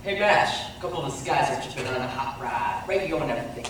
Hey Madge, a couple of us guys are just been on a hot ride, radio and everything.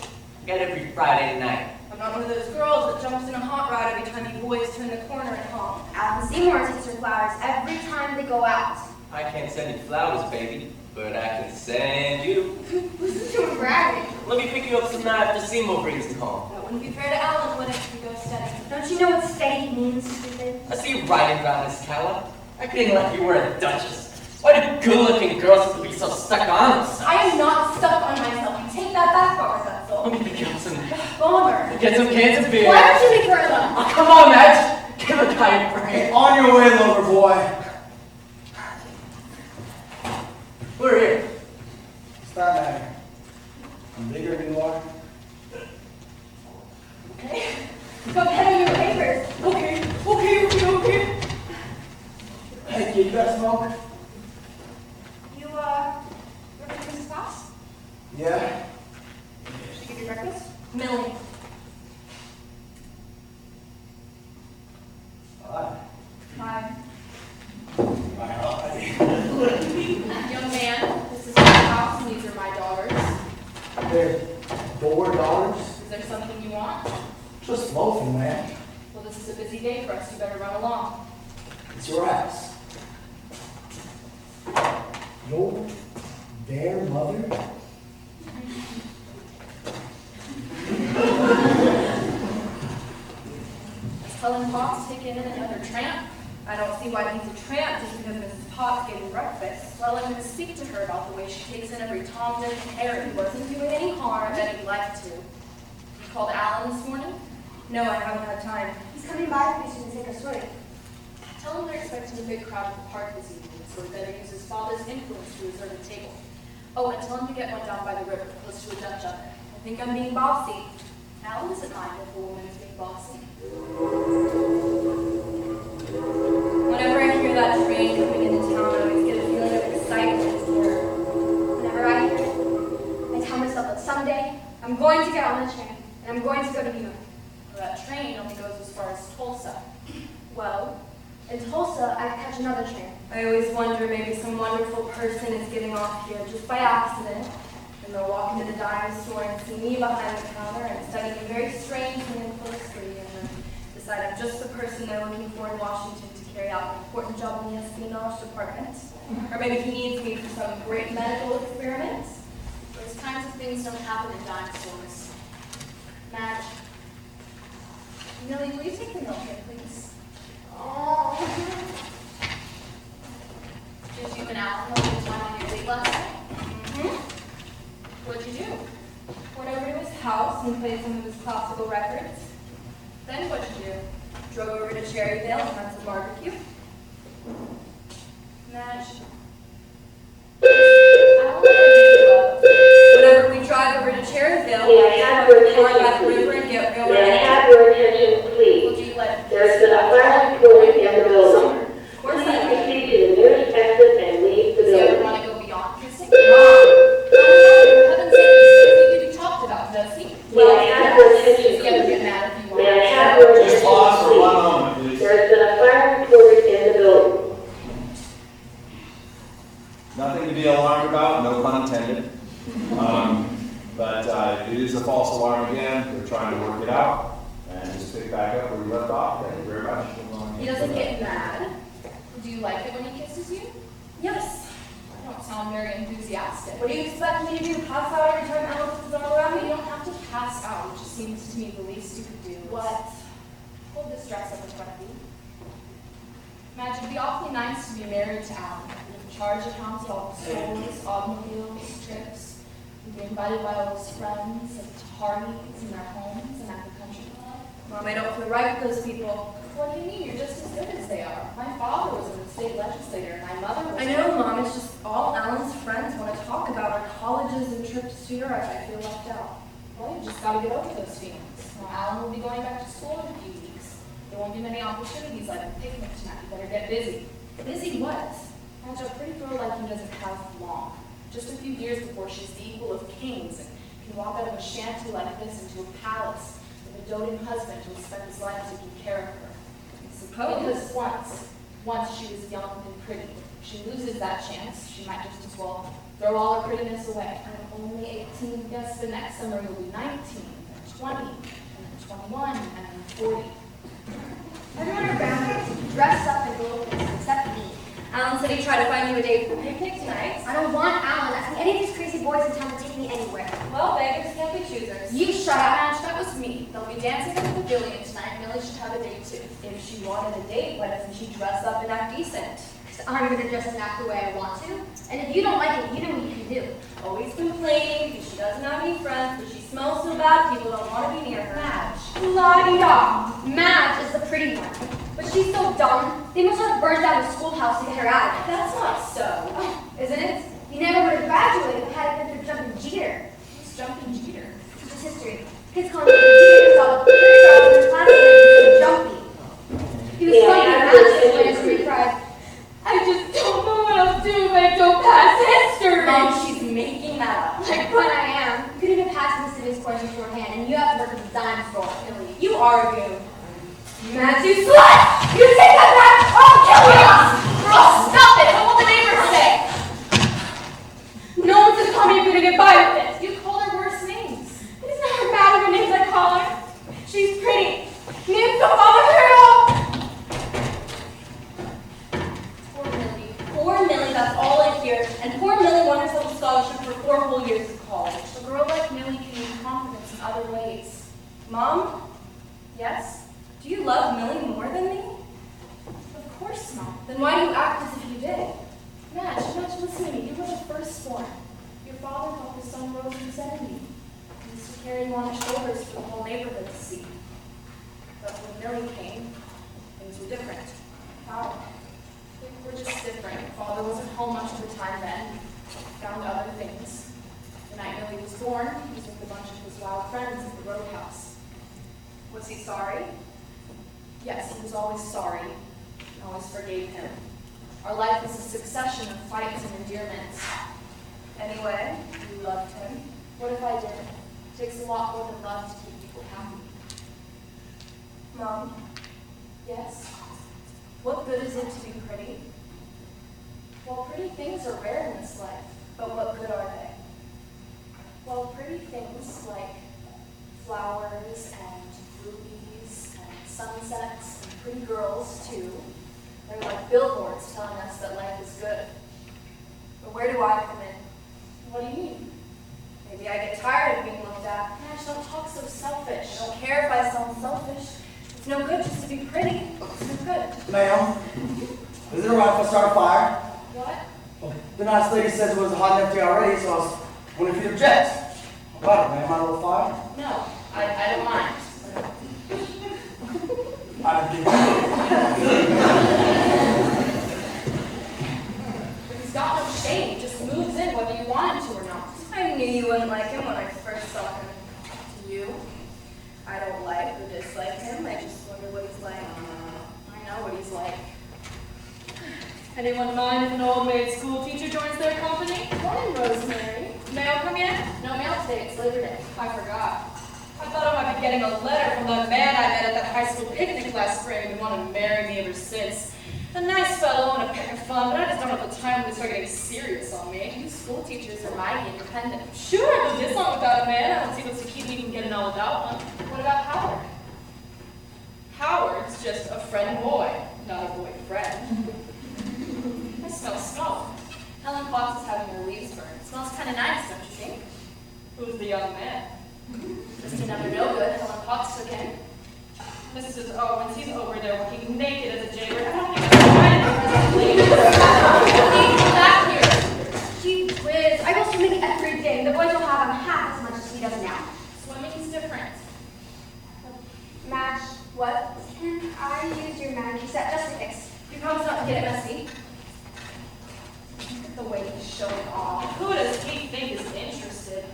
Got every Friday night. I'm not one of those girls that jumps in a hot rod every time you boys turn the corner and honk. Seymour takes her flowers every time they go out. I can't send you flowers, baby, but I can send you. Listen to him bragging. Let me pick you up some night after Seymour brings you home. That wouldn't be fair to Ellen, would it, if you go steady? Don't you know what steady means, stupid? I see you riding around this Calla. I couldn't let you wear a duchess. Why do good-looking girls have to be so stuck on us? I am not stuck on myself. You take that back, Farmer, that's all. Let me pick you up some. Bomber. Get some cans of beer. Why don't you leave her alone? Oh, come on, Madge. Give a guy a break. On your way, lover boy. We're here. It's not matter. I'm bigger than you are. Okay. Go ahead on your papers. Okay. Hey, kid, you got smoke? You, ready for this class? Yeah. Should I give you breakfast? Millie. Hi. Hi. Hi. Young man, this is my house and these are my daughters. They're $4. Is there something you want? Just loafing, man. Well, this is a busy day for us. You better run along. It's your house. Your their mother? Is Helen Potts taking in another tramp? I don't see why he's a tramp just because Mrs. Potts gave him breakfast. Well, I'm going to speak to her about the way she takes in every Tom, Dick, and Harry. He wasn't doing any harm, and he'd like to. You called Alan this morning? No, I haven't had time. He's coming by pretty soon to take her swimming. Tell him they're expecting a big crowd at the park this evening, so he better use his father's influence to reserve a table. Oh, and tell him to get one down by the river, close to a Dutch oven. I think I'm being bossy. Alan doesn't mind if a woman is being bossy. Whenever I hear that train coming into town, I always get a feeling of excitement here. Whenever I hear it, I tell myself that someday I'm going to get on the train and I'm going to go to New York. Well, that train only goes as far as Tulsa. Well, in Tulsa, I catch another train. I always wonder maybe some wonderful person is getting off here just by accident, and they'll walk into the dime store and see me behind the counter and study me very strangely and closely, and then decide I'm just the person they're looking for in Washington to carry out an important job in the espionage department. Or maybe he needs me for some great medical experiment. Those kinds of things don't happen in dime stores. Madge. Millie, will you take the milk in, please? Oh. Did you and Alan have a good time on your date last night? What'd you do? Went over to his house and played some of his classical records. Then what'd you do? Drove over to Cherryvale and had some barbecue. Madge. I don't want to make love. Whenever we drive over to Cherryvale, May I have your drive by the attention, river and get real May I romantic. have your attention, please? Would you let There's been a fire reported in the building. Of course Please I would. proceed to the nearest exit and leave the Do you ever building. want to go beyond kissing? Mom! For heaven's sake, this is to be talked about, does he? May I have your attention, He's gonna get please? mad if you want. May I have your attention, Just pause for one please? moment, please. There's been a fire reported in the building. Nothing to be alarmed about, no pun intended. But it is a false alarm again. We're trying to work it out and just pick back up where we left off. Thank you very much. He doesn't get mad. Do you like it when he kisses you? Yes. You don't sound very enthusiastic. What do you expect me to do? Pass out every time Alan puts his arm around You me? don't have to pass out. It just seems to me the least you could do. What? Hold this dress up in front of you. Madge, it'd be awfully nice to be married to Alan. In charge of household stores, automobiles, trips. You'd be invited by all his friends and to parties in their homes and at the country club. Mom, I don't feel right with those people. What do you mean? You're just as good as they are. My father was in the state legislature, and my mother was. I know, Mom, it's just all Alan's friends want to talk about are colleges and trips to Europe. I feel left out. Well, you just gotta get over those feelings. Now, Alan will be going back to school in a few weeks. There won't be many opportunities like a picnic tonight. You better get busy. Busy what? Madge, a pretty girl like you doesn't have long. Just a few years before she's the equal of kings and can walk out of a shanty like this into a palace with a doting husband who will spend his life taking care of her. I suppose. Because once she was young and pretty. If she loses that chance, she might just as well throw all her prettiness away. I'm only 18. Yes, the next summer you'll be 19, then 20, and then 21, and then 40. Everyone around me dressed up in little things except me. Alan said he tried to find you a date for the picnic tonight. I don't want Alan asking any of these crazy boys in town to take me anywhere. Well, beggars can't be choosers. You shut up. Madge, that was me. They'll be dancing in the pavilion tonight. Millie should have a date too. If she wanted a date, why doesn't she dress up and act decent? Because I'm going to dress and act the way I want to. And if you don't like it, you know what you can do. Always complaining because she doesn't have any friends, but she smells so bad people don't want to be near her. Madge. La-di-da. Madge is the pretty one. But she's so dumb. They must have burned down the schoolhouse to get her out of it. That's not so. Isn't it? You never would have graduated had it been for jumping Jeter. Who's jumping Jeter? Teaches history. Kids call him Jeter, saw the pretty girls in his class and so jumpy. He was Yeah, funny I and heard Madge it. when he cried. I just don't know what I'll do if I don't pass history. Mom, she's making that up. Like, but I am. You couldn't even pass the civics course in shorthand, and you have to work at the dime store. Millie, you argue. Madge, you slut! You take that back! I'll kill you! Oh, stop it! What will the neighbors say? No one's gonna call me if you're gonna get by with it. You called her worse names. It doesn't matter what names I call her. She's pretty. Names don't bother her at all. Poor Millie. Poor Millie, that's all I hear. And poor Millie won herself a scholarship for 4 whole years of college. A girl like Millie can use confidence in other ways. Mom, Yes? do you love Millie more than me? Of course not. Then why do you act as if you did? Madge, listen to me. You were the firstborn. Your father thought his son rose in 70. He used to carry you on his shoulders for the whole neighborhood to see. But when Millie came, things were different. How? They were just different. Father wasn't home much of the time then. He found other things. The night Millie was born, he was with a bunch of his wild friends at the roadhouse. Was he sorry? Yes, he was always sorry, and always forgave him. Our life was a succession of fights and endearments. Anyway, you loved him. What if I did? It takes a lot more than love to keep people happy. Mom, Yes? what good is it to be pretty? Well, pretty things are rare in this life. But what good are they? Well, pretty things like flowers and rubies and sunsets and pretty girls, too. They're like billboards telling us that life is good. But where do I come in? What do you mean? Maybe I get tired of being looked at. Madge, don't talk so selfish. It's no good just to be pretty. It's no good. Ma'am, is it alright if I start a fire? What? Well, the nice lady says it was hot enough day already, so I was wondering if you'd object. What, ma'am, my little fire? No, I don't mind. I didn't think But he's got no shame. He just moves in whether you want him to or not. I knew you wouldn't like him when I first saw him. Do you? I don't like or dislike him. I just wonder what he's like. I know what he's like. Anyone mind if an old maid school teacher joins their company? Morning, Rosemary. Mail come yet? No mail today. It's Labor Day. I forgot. I thought I might be getting a letter from the man I met at that high school picnic last spring and wanted to marry me ever since. A nice fellow and a pack of fun, but I just don't have the time when they start getting serious on me. You school teachers are mighty independent. Sure, I could this long without a man. I don't see what's to keep me from getting on without one. What about Howard? Howard's just a friend boy, not a boyfriend. I smell smoke. Helen Fox is having her leaves burned. It smells kind of nice, don't you think? Who's the young man? Just another no good. Helen Fox took him. Mrs. Owens, he's over there working naked as a jailbird. I don't think I'm back here. Gee whiz, I go swimming every day. The boys will have him half as much as he does now. Swimming's different. Madge, What? can I use your maggie set just to fix? You promise not to get it messy? Look at the way he's showing off. Who does he think is interested?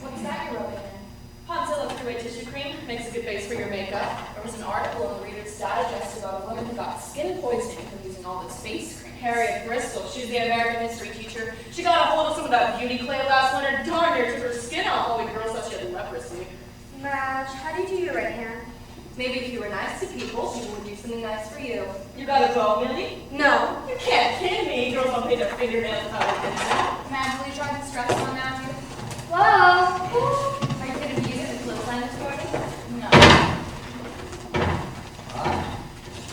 What's that you're rubbing in? Ponzilla 3-way tissue cream makes a good base for your makeup. There was an article in the Reader's Digest about a woman who got skin poisoning from using all this face cream. Harriet Bristol, she's the American history teacher. She got a hold of some of that beauty clay last winter. Darn near took her skin off while we girls thought she had leprosy. Madge, how do you do your right hand? Maybe if you were nice to people, people would do something nice for you. You got a bow, Millie? No. You can't kid me. Girls don't paint their fingernails without a pencil. Madge, will you try the stress on now, too? Whoa. Are you going to use it in clothesline this morning? No.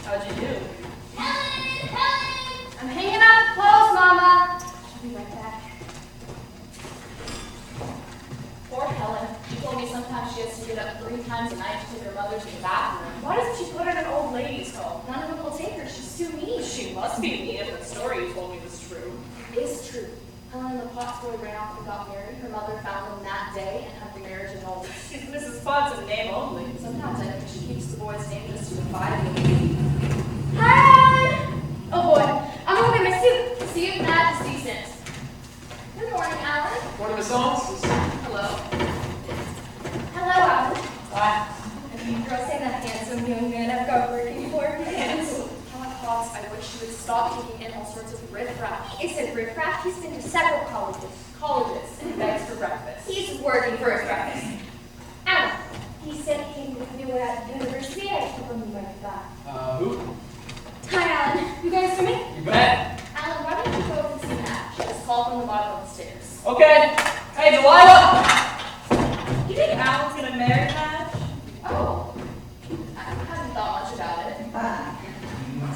How'd you do? Helen! I'm hanging up clothes, Mama. I'll be right back. Poor Helen. She told me sometimes she has to get up 3 times a night to take her mother to the bathroom. Why doesn't she put her in an old lady's home? None of them will take her. She's too mean. She must be mean if the story you told me was true. It is true. Helen and the Potts boy ran off and got married. Her mother found them that day and had the marriage annulled. She's Mrs. Potts in name only. Sometimes I think she keeps the boy's name just to defy me. Helen! Oh boy, I'm gonna get my suit. See if Madge is decent. Good morning, Alan. Morning, Miss Owens. Hello. Hello, Alan. Hi. If you girls say that handsome young man I've got working for me. Helen Potts, I wish she would stop taking in all sorts of riffraff. Isn't riffraff? He's been to several colleges. Colleges and begs for breakfast. He's working for his breakfast. Alan, he said he came with me at university. I told him he might be back. Who? Hi, Alan. You guys for me? You bet. Alan, why don't you go over and see Madge? She has called from the bottom of the stairs. Okay. Hey, Delilah! You think Alan's gonna marry Madge? Oh. I haven't thought much about it.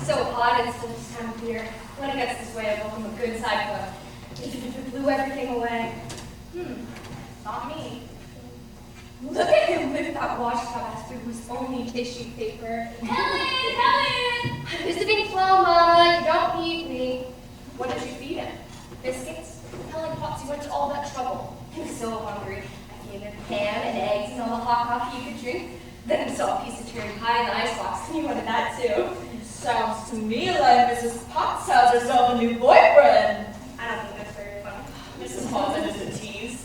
So hot it's this time of year. When it gets this way, I go from a good side if it blew everything away. Not me. Look at him with that washcloth through whose only tissue paper. Helen! I'm visiting Flo, Mama. You don't need me. What did you feed him? Biscuits? Helen Potts, you went to all that trouble. I'm so hungry. I gave him ham and eggs and all the hot coffee you could drink. Then I saw a piece of cherry pie in the icebox, and he wanted that too. Sounds to me like Mrs. Potts has herself a new boyfriend. I don't think that's very funny. Mrs. Potts, that is a tease.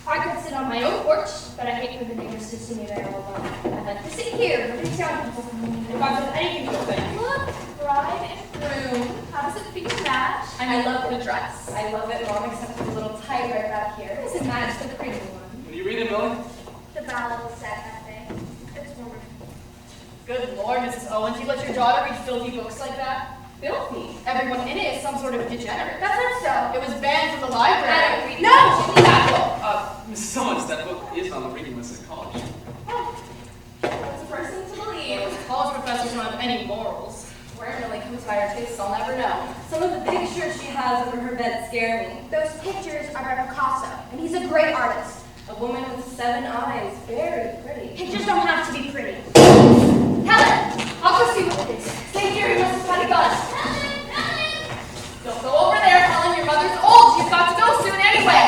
I could sit on my own porch, but I hate for the neighbors to see me there all alone. I like to sit here, where these young people can meet. If I said anything to offend you. Look, bride and groom. How does it fit your Madge? I love the dress. I love it, Mom, except for the little tie right back here. Isn't Madge the pretty one? What are you reading, Millie? The ballad was set, I think. It's wonderful. Good Lord, Mrs. Owens, you let your daughter read filthy books like that? Filthy? Everyone in it is some sort of degenerate. That's not so. It was banned from the library. I don't read. No! Give me that book! Mrs. Owens, that book is on the reading list at college. Oh, that's the first thing to believe. College professors don't have any morals. Where it really comes by her tastes, I'll never know. Some of the pictures she has over her bed scare me. Those pictures are by Picasso, and he's a great artist. A woman with 7 eyes. Very pretty. Pictures don't have to be pretty. Helen, I'll go see what it is. Stay here, you must have had a gun. Helen! Don't go over there, Helen. Your mother's old. She's got to go soon anyway.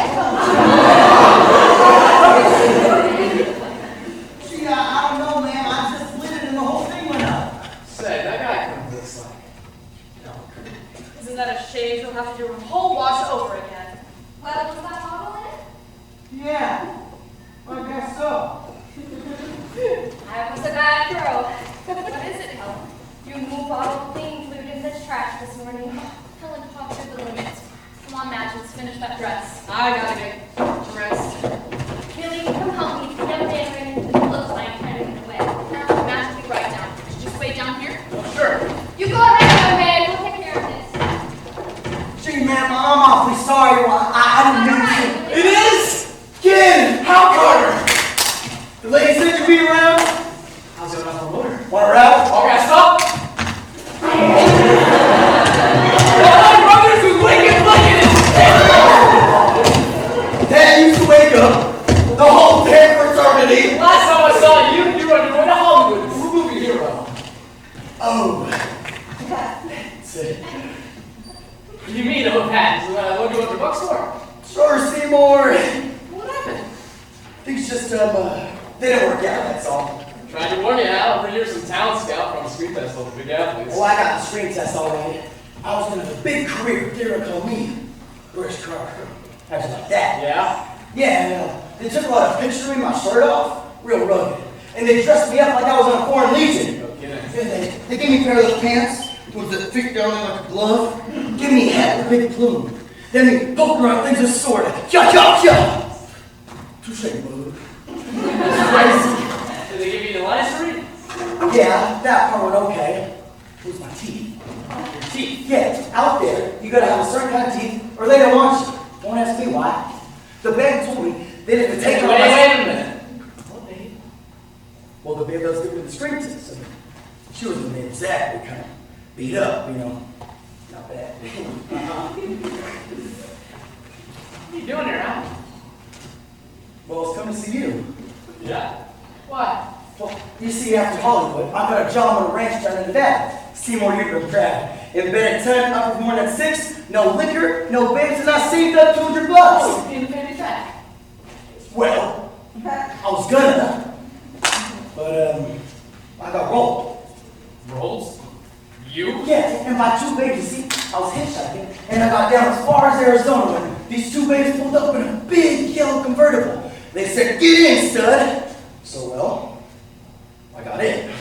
Gee, I don't know, ma'am. I just lit it and the whole thing went up. Say, that guy kind of looks like... No. Isn't that a shame? You'll have to do a whole wash over again. Well, was that bottle in it? Yeah, I guess so. I was a bad girl. What is it, Helen? You moved bottle clean fluid in the trash this morning. Helen popped through the limit. Come on, Madge, let's finish that dress. I gotta get dressed. Millie, come help me. The young man ran into the clothesline kind of in the way. Madge will be right down. Just wait down here. Sure. You go ahead, young man. We'll take care of this. Gee, ma'am, I'm awfully sorry. I didn't mean to. It is! Kid, How, Carter? the lady said you'd be around. How's it on the motor? Want to ride? Okay, stop! My brothers who wicked Dad used to wake up the whole day for eternity. Last time I saw you, you were on your way to Hollywood. You were a movie hero. Oh, that's it. You mean no patents when I loaned you at the bookstore? Sure, Seymour. What happened? Things just, they didn't work out, that's all. Tried to warn you, Al. Over here, some talent scout from a screen test of the big athletes. Well, I got the screen test all right. I was gonna have a big career. They were call me British car. Actually, like that. Yeah? Yeah, they took a lot of pictures of me, my shirt off, real rugged. And they dressed me up like I was on a foreign legion. No kidding. And they gave me a pair of those pants with the fit down there like a glove. Give me a hat with a big plume. Then they poked around things with a sword. Ya, ya, ya! Touche, boo. Crazy. Did they give you the lines to read? Yeah, that part went okay. It was my teeth. Your teeth. Yeah, out there, you gotta have a certain kind of teeth, or they don't want you. Don't ask me why. The babe told me they didn't take Wait a minute. What babe? Well, the babe that was giving me the string test. So she wasn't exactly kind of beat up, you know. Not bad. What are you doing here, Al? Well, I was coming to see you. Yeah. Why? Well, you see, after Hollywood, I got a job on a ranch down in Nevada. Seymour, you're a crab. In bed at 10, up with more than 6, no liquor, no babes, and I saved up $200. Oh, you're being paid back. Well, I was gonna, but I got rolled. Rolls? You? Yeah, and my 2 babies, see, I was hitchhiking, and I got down as far as Arizona when these 2 babies pulled up in a big yellow convertible. They said, "Get in, stud." So, well, I got in.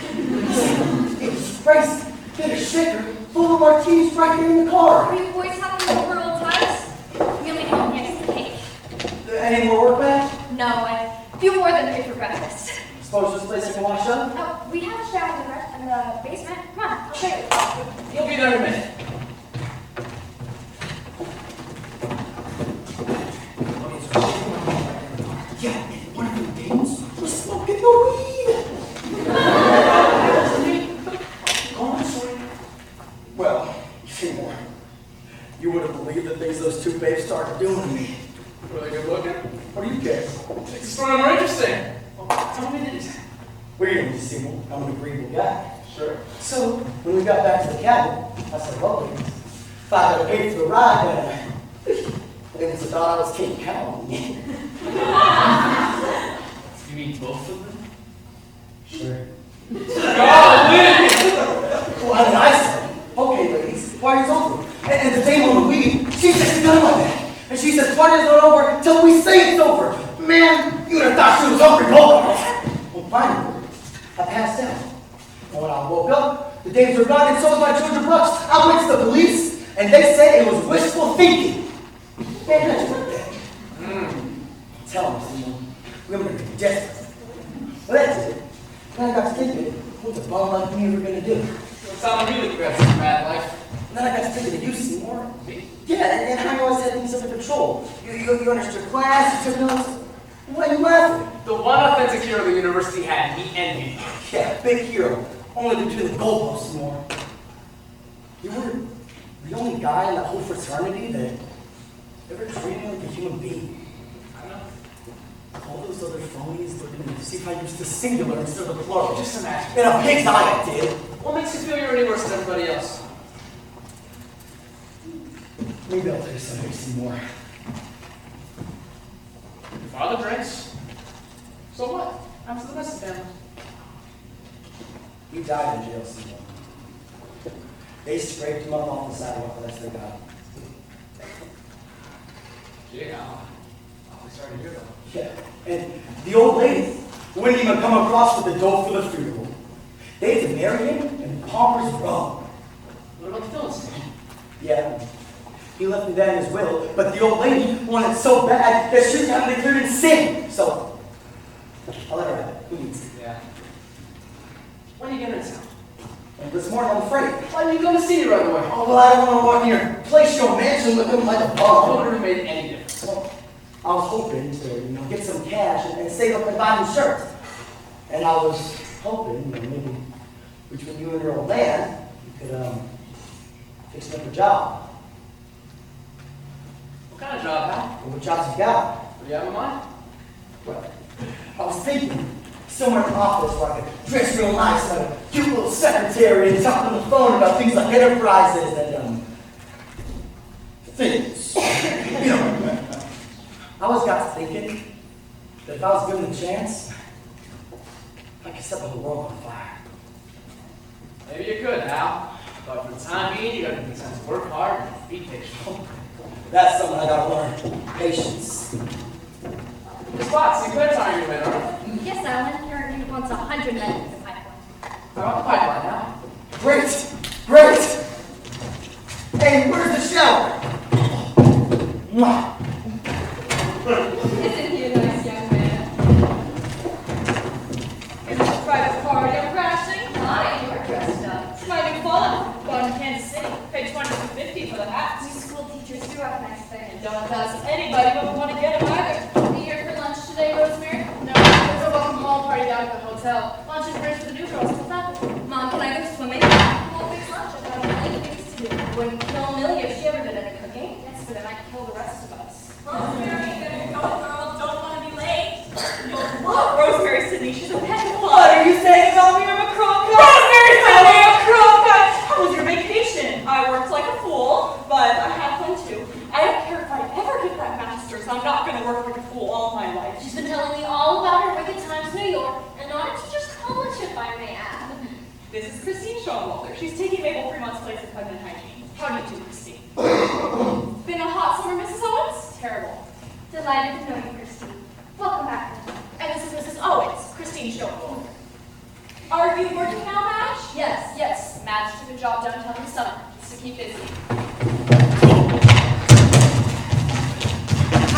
It was crazy. They had a shaker full of martinis right there in the car. Are you boys having over old times? Millie helped me get some cake. Any more work back? No, a few more than 3 for breakfast. Suppose this place I can wash up? Oh, we have a shower in the basement. Come on, I'll show you. You'll be there in a minute. Yeah, and one of them dames was smoking the weed. Well, Seymour, you wouldn't believe the things those 2 babes started doing to me. Were they good looking? What do you care? Makes the story more interesting. Well, tell me this. What are you going to Seymour? I'm an agreeable guy. Sure. So, when we got back to the cabin, I said, well, ladies, if I had to pay for the ride, they must have thought I was King Count. You mean both of them? Sure. Golly! Well, and I said, okay, ladies, party's over. And the dame on the weed, she said, done like that. And she says, party's not over until we say it's over. Man, you would have thought she was over Well, finally, I passed out. And when I woke up, the dames were gone and so was my $200. I went to the police, and they said it was wishful thinking. Man, that's what that. Tell them, Seymour, women are desperate. Well, that's it. Then I got to thinking, what's a bum like me ever gonna do? Don't sound really good, bad life. And then I got to thinking of you, Seymour. Me? Yeah, and how you always had things under control. You understood class, you took notes. Why are you laughing? The one authentic hero the university had, he envied. Yeah, big hero. Only between the goalposts, Seymour. You were the only guy in that whole fraternity that ever treated me like a human being. I know. All those other phonies looking to see if I used the singular instead of the plural. Just imagine. In a pig's eye, I did. What makes you feel you're any worse than everybody else? Maybe I'll tell you something, Seymour. Your father drinks. So what? Happens to the rest of the family. He died in jail, Seymour. They scraped him up off the sidewalk, but that's their God. Gee, I'm awfully sorry to hear that. Yeah, and the old lady wouldn't even come across with the dough for the funeral. They had to marry him in Palmer's Row. What about the Philistine? Yeah, he left me that in his will, but the old lady wanted it so bad that she got declared insane. So, I'll let her have it. Who needs it? Yeah. When are you getting in town? And this morning, I'm afraid. Why didn't you come to see me right away? Oh, well, I don't want to walk in your palatial mansion looking like a It bum. wouldn't have made any difference. Well, I was hoping to, get some cash and save up and buy new shirts. And I was hoping, maybe between you and your old man, you could, fix me up a job. What kind of job, pal? Well, what jobs you got? What do you have in mind? Well, I was thinking somewhere in the office where I could dress real nice, like a cute little secretary, and talk on the phone about things like enterprises and, things. I always got to thinking that if I was given a chance, I could set the whole world on fire. Maybe you could, pal. But for the time being, you gotta be to work hard and be patient. That's something I gotta learn. Patience. The spots, you could time your way, right? Yes, Alan. Currently wants 100 men in the pipeline. How about the pipeline now? Great! Great! Hey, where's the shower? Mwah. Isn't he a nice young man? Is this a private party I'm crashing? Hi, you're dressed up. It's my new club. Bought in Kansas City. Paid $22.50 for the hats. We school teachers do have nice things. And don't ask anybody what we want to get them either. Be here for lunch today, Rosemary? No, there's a welcome home party down at the hotel. Lunch and drinks for the new girls. What's that? Mom, can I go swimming? We'll fix lunch. I've got a million things to do. Wouldn't kill Millie if she ever did any cooking. Yes, but then I'd kill the rest of us. Rosemary, better go, girl. Don't want to be late. You'll love Rosemary Sydney. She's a pet club. What are you saying about me? I'm a Kronkite. Rosemary Sydney, a Kronkite. How was your vacation? I worked like a fool, but I had fun too. I don't care if I ever get that master's. I'm not going to work like a fool all my life. She's been telling me all about her wicked times in New York, and not a teacher's college, if I may add. This is Christine Schoenwalder. She's taking Mabel Fremont's place at Feminine Hygiene. How do you do, Christine? Been a hot summer, Mrs. Owens? Terrible. Delighted to know you, Christine. Welcome back. And this is Mrs. Owens, Christine Schoenwalder. Are you working now, Madge? Yes. Madge took a job downtown in the summer, just to keep busy.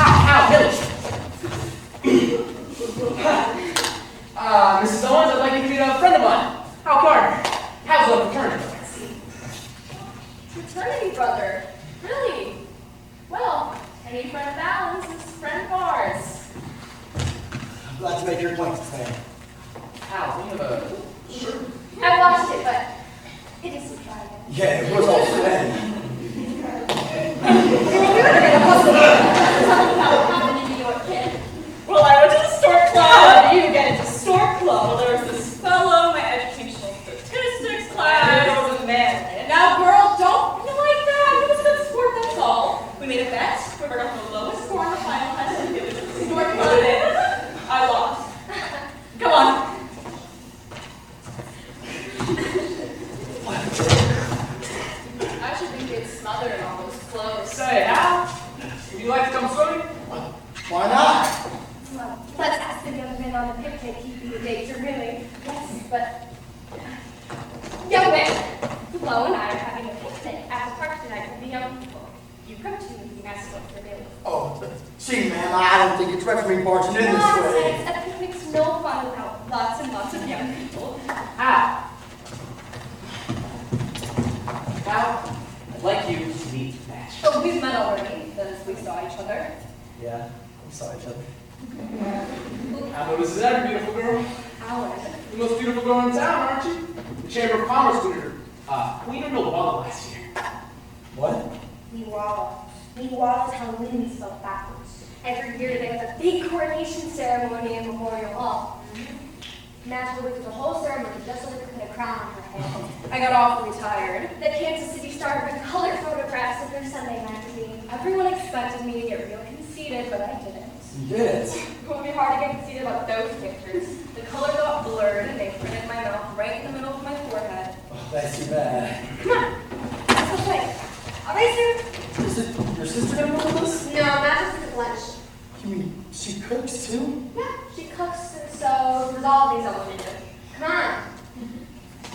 Ow, Millie! Mrs. Owens, I'd like you to meet a friend of mine, Hal Carter. Hal's a fraternity. Fraternity brother. Really? Well, any friend of Alan's is a friend of ours. I'm glad to make your acquaintance, man. Hal, do you have a shirt? I washed it, but it isn't dry yet. Yeah, it was all sweaty. Tell me how it happened in New York, kid. Well, I went to the stork club. How do you get into stork club? Well, there was this fellow in my educational statistics class. There was a man. Now, girl, don't be like that. It was a good sport, that's all. We made a bet. Whoever got the lowest score in the final had to give it to the stork club. I lost. Come on. I should think it's smothered in all those clothes. Say, Hal, would you like to come swimming? Why not? Well, let's ask the young men on the picnic keeping the dates are really. Yes, but... Young man, Flo and I are having a picnic at the park tonight with the young people. You come too and you ask what they're doing. Oh, gee, man, I don't think it's right for me barging in this way. Nonsense! A picnic's no fun without lots and lots of young people. Hal, I'd like you to meet Madge. Oh, we've met already, because we saw each other. Yeah, we saw each other. I know this is every beautiful girl. Alan. The most beautiful girl in town, aren't you? The Chamber of Commerce winner, Queen of Milwaukee last year. What? We were all Meanwhile, Helen is spelled backwards. Every year they have a big coronation ceremony in Memorial Hall. Madge will through the whole ceremony just so they could put a crown on her head. I got awfully tired. The Kansas City Star took color photographs of their Sunday magazine. Everyone expected me to get real conceited, but I didn't. You did. It would be hard to get conceited about those pictures. The color got blurred and they printed my mouth right in the middle of my forehead. Oh, that's too bad. Come on, let's go play. All right, sir? Is it your sister gonna go with us? No, Madge is at lunch. You mean she cooks too? Yeah, she cooks and sews. There's all things I want to do. Come on.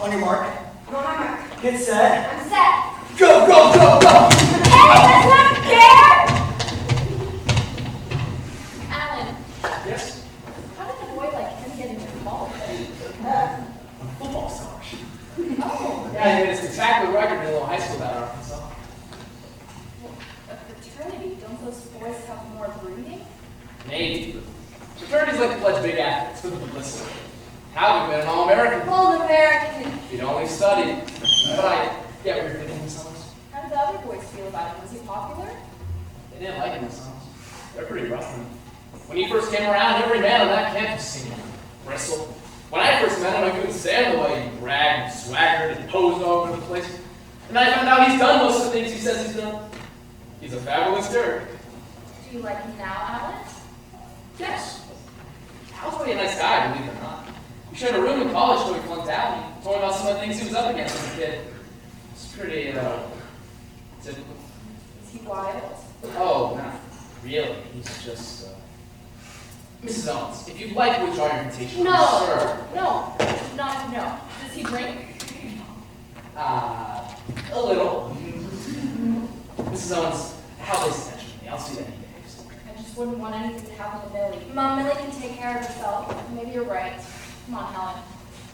On your mark. I'm on my mark. Get set. I'm set. Go, go, go, go! Hey, that's not fair! Alan, Yes? how did a boy like him get into ball? I'm a football scholarship. Oh, Yeah, he made a spectacular record in a little high school down in Arkansas. a fraternity. Don't those boys have more breeding? Maybe. Fraternities like to pledge big athletes for the publicity. How have you been an All-American? All American. If you'd only studied. But I get what you're thinking in summers. How did the other boys feel about him? Was he popular? They didn't like him in summers. They're pretty rough on him. When he first came around, every man on that campus seemed to bristle. When I first met him, I couldn't stand the way he bragged and swaggered and posed all over the place. And I found out he's done most of the things he says he's done. He's a fabulous jerk. Do you like him now, Alan? Yes. Al's really a nice guy, believe it or not. We shared a room in college till he flunked out, and he told me about some of the things he was up against as a kid. It's pretty, typical. Is he wild? Oh, not really. He's just, Mrs. Owens, if you'd like to withdraw your invitation, No, sure. no, not no. Does he drink? A little. Mrs. Owens, how this attention to me. I'll see that he behaves. I just wouldn't want anything to happen to Millie. Mom, Millie can take care of herself. Maybe you're right. Come on, Helen.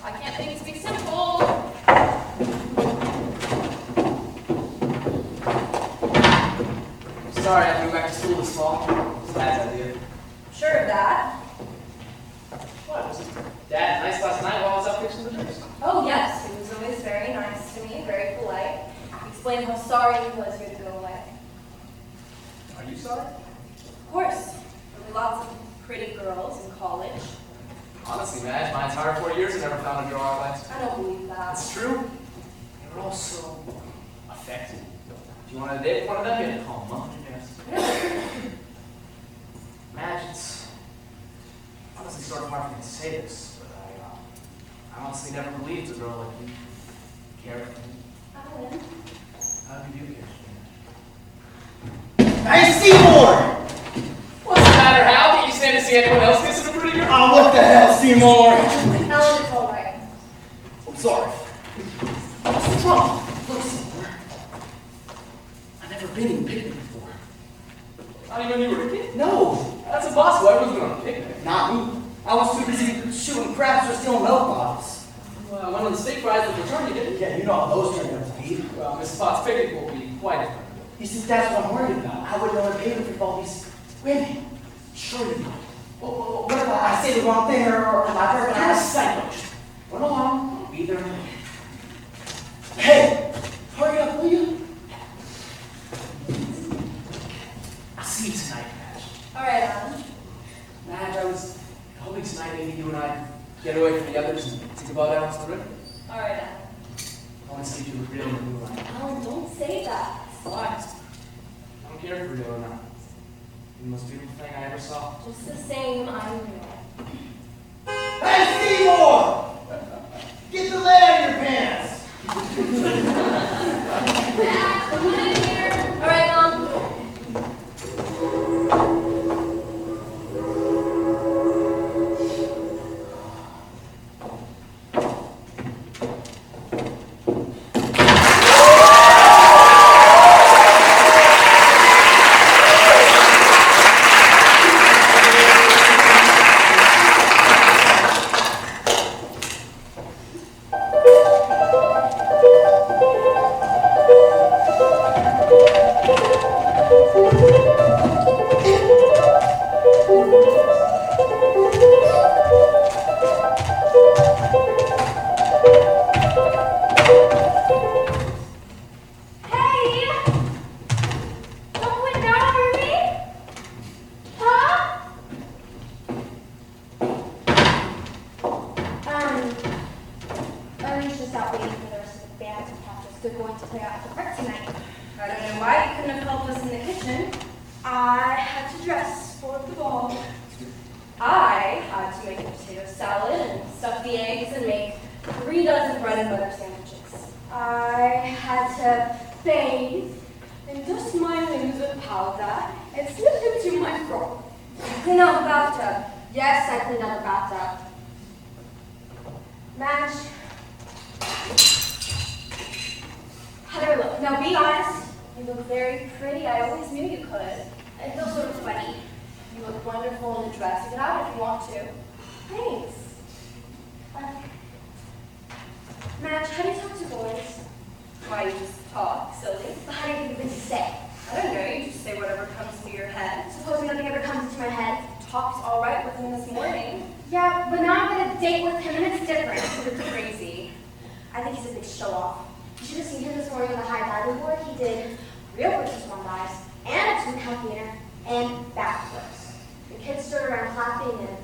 I can't things be simple. Sorry, I moved back to school this fall. It's Dad's idea. Sure of that. What? Was Dad nice last night while I was up fixing the drinks? Oh, yes. He was always very nice to me, very polite. He explained how sorry he was you had to go away. Are you sorry? Of course. There were lots of pretty girls in college. Honestly, Madge, my entire 4 years I never found a girl I liked. I don't believe that. That's true. They were all so affected. If you wanted to date one of them, you had to call them up and yes. Madge, it's honestly sort of hard for me to say this, but I honestly never believed a girl like you cared for me. Alan. How could you care for me? Hey, Seymour! What's the matter, Hal? Can't you stand to see anyone else kissing a pretty girl? Oh, what the hell, Seymour? Alan, it's all right. I'm sorry. What's wrong? Look, Seymour. I've never been in a picnic before. Not even when you were a kid? No, That's impossible. Everyone's been on a picnic. not me. I was too busy shooting craps or stealing milk bottles. Well, I went on the steak fries at the fraternity, didn't you? Yeah, you know how those turned out to be. Well, Miss Potts' picnic will be quite different. You see, that's what I'm worried about. I wouldn't know what paper for all these women. Sure you know. Well, what if I say the wrong thing or am I very kind of psycho? Just run along. I'll be there in a minute. Hey, hurry up, will you? I'll see you tonight, Madge. All right, Alan. Madge, I was hoping tonight maybe you and I get away from the others and take a boat out to the river. All right, Alan. I want to see if you look real in the moonlight. Alan, don't say that. Why? I don't care if you're real or not. You're the most beautiful thing I ever saw. Just the same, I'm real. Hey, Seymour! Get the lead out of your pants! Come on in here. All right, Mom. I don't know why you couldn't have helped us in the kitchen. I had to dress for the ball. I had to make a potato salad and stuff the eggs and make 3 dozen bread and butter sandwiches. I had to bathe and dust my limbs with powder and slip into my frock. Clean out the bathtub. Yes, I cleaned out the bathtub. Madge, how do I look? Now be honest, you look very pretty. I always knew you could. I feel sort of sweaty. You look wonderful in the dress. Get out if you want to. Thanks. Madge, how do you talk to boys? Why, you just talk, silly. But how do you think of it to say? I don't know, you just say whatever comes into your head. Supposing nothing ever comes into my head. Talk's all right with him this morning. Yeah, but now I'm gonna date with him and it's different. You're crazy. I think he's a big show-off. You should have seen him this morning on the high diving board. He did real versus one dives, and a 2-count and backflips. The kids stood around clapping, and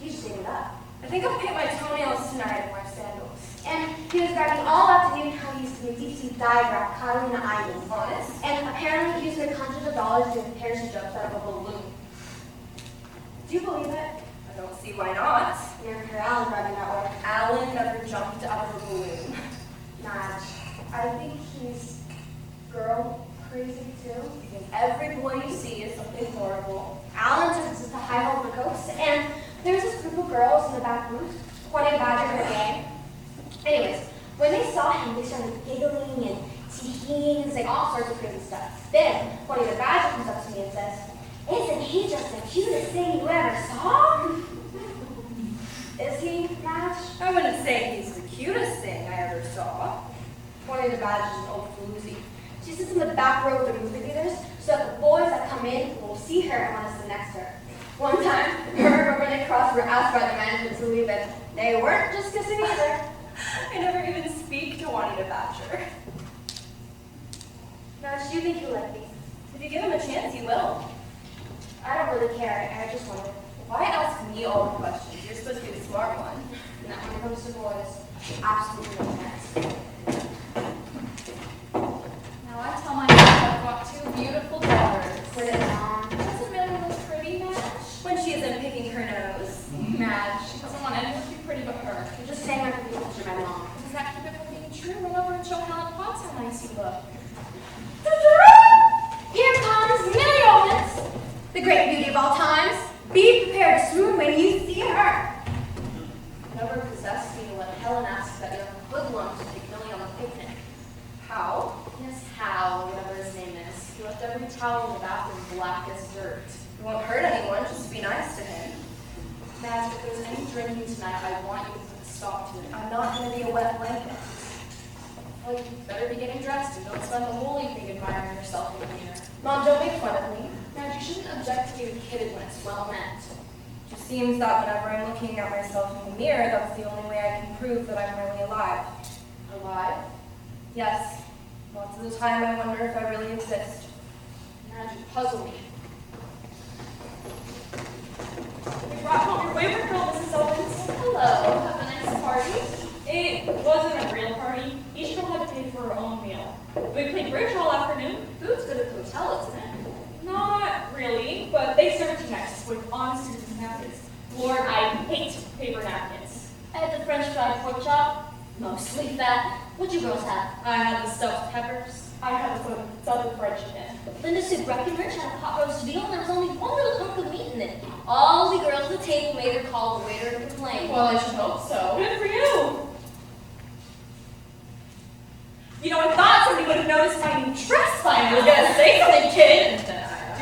he just ate it up. I think I'll paint my toenails tonight and wear sandals. And he was bragging all afternoon how he used to make deep-sea dive raft Catalina Island. Honest? And apparently he used to make hundreds of dollars doing parachute jumps out of a balloon. Do you believe it? I don't see why not. You never heard Alan bragging that way. Alan never jumped out of a balloon. Madge, I think he's girl crazy too. Because every boy you see is something horrible. Alan took us to high hole for ghosts, and there's this group of girls in the back booth, pointing Badger and her gang. Anyways, when they saw him, they started giggling and teeing and saying all sorts of crazy stuff. Then, one of the Badger comes up to me and says, "Isn't he just the cutest thing you ever saw?" Is he, Madge? I wouldn't say he's the cutest thing I ever saw. One of the Badgers is an old floozy. She sits in the back row of the movie theaters so that the boys that come in will see her and want to sit next to her. One time, her and Renee Cross were asked by the management to leave, and they weren't just kissing either. I never even speak to Juanita Badger. Madge, do you think he'll like me? If you give him a chance, he will. I don't really care. I just wonder. Why ask me all the questions? You're supposed to be the smart one. Now, when it comes to boys, absolutely no chance. Now I tell myself I've got 2 beautiful daughters. Put it on. Doesn't Millie look pretty, Madge? When she isn't picking her nose. Madge, she doesn't want anyone to be pretty but her. You're just saying that because you're my mom. Does that keep it from being true? Run over and show Helen Potts how nice you look. Here comes Millie Owens, the great beauty of all times. Be prepared to swoon when you see her. Never possessed me to let Helen ask that young hoodlum to take Millie on the picnic. How? Yes, Hal, or whatever his name is. He left every towel in the bathroom black as dirt. It won't hurt anyone, just be nice to him. Madge, if there's any drinking tonight, I want you to put a stop to it. I'm not going to be a wet blanket. Well, you better be getting dressed and don't spend the whole evening admiring yourself in the mirror. Mom, don't make fun of me. Madge, you shouldn't object to being kidded when it's well meant. It just seems that whenever I'm looking at myself in the mirror, that's the only way I can prove that I'm really alive. Alive? Yes. Lots of the time I wonder if I really exist. Madge, you puzzle me. We brought home your favorite girl, Mrs. Owens. Hello. Have a nice party. It wasn't a real party. Each girl had to pay for her own meal. We played bridge all afternoon. Food's good at the hotel, isn't it? Not really, but they served Chemex with honest citizens' napkins. Lord, I hate paper napkins. I had the French fried pork chop, mostly fat. What'd you girls have? I had the stuffed peppers. I had the southern fried chicken. Linda Sue Breckenridge had a pot roast veal, and there was only one little hunk of meat in it. All the girls at the table made her call the waiter to complain. Well, I should hope so. Good for you. You know, I thought somebody would have noticed my new dress by now. I was gonna say something, kid. Do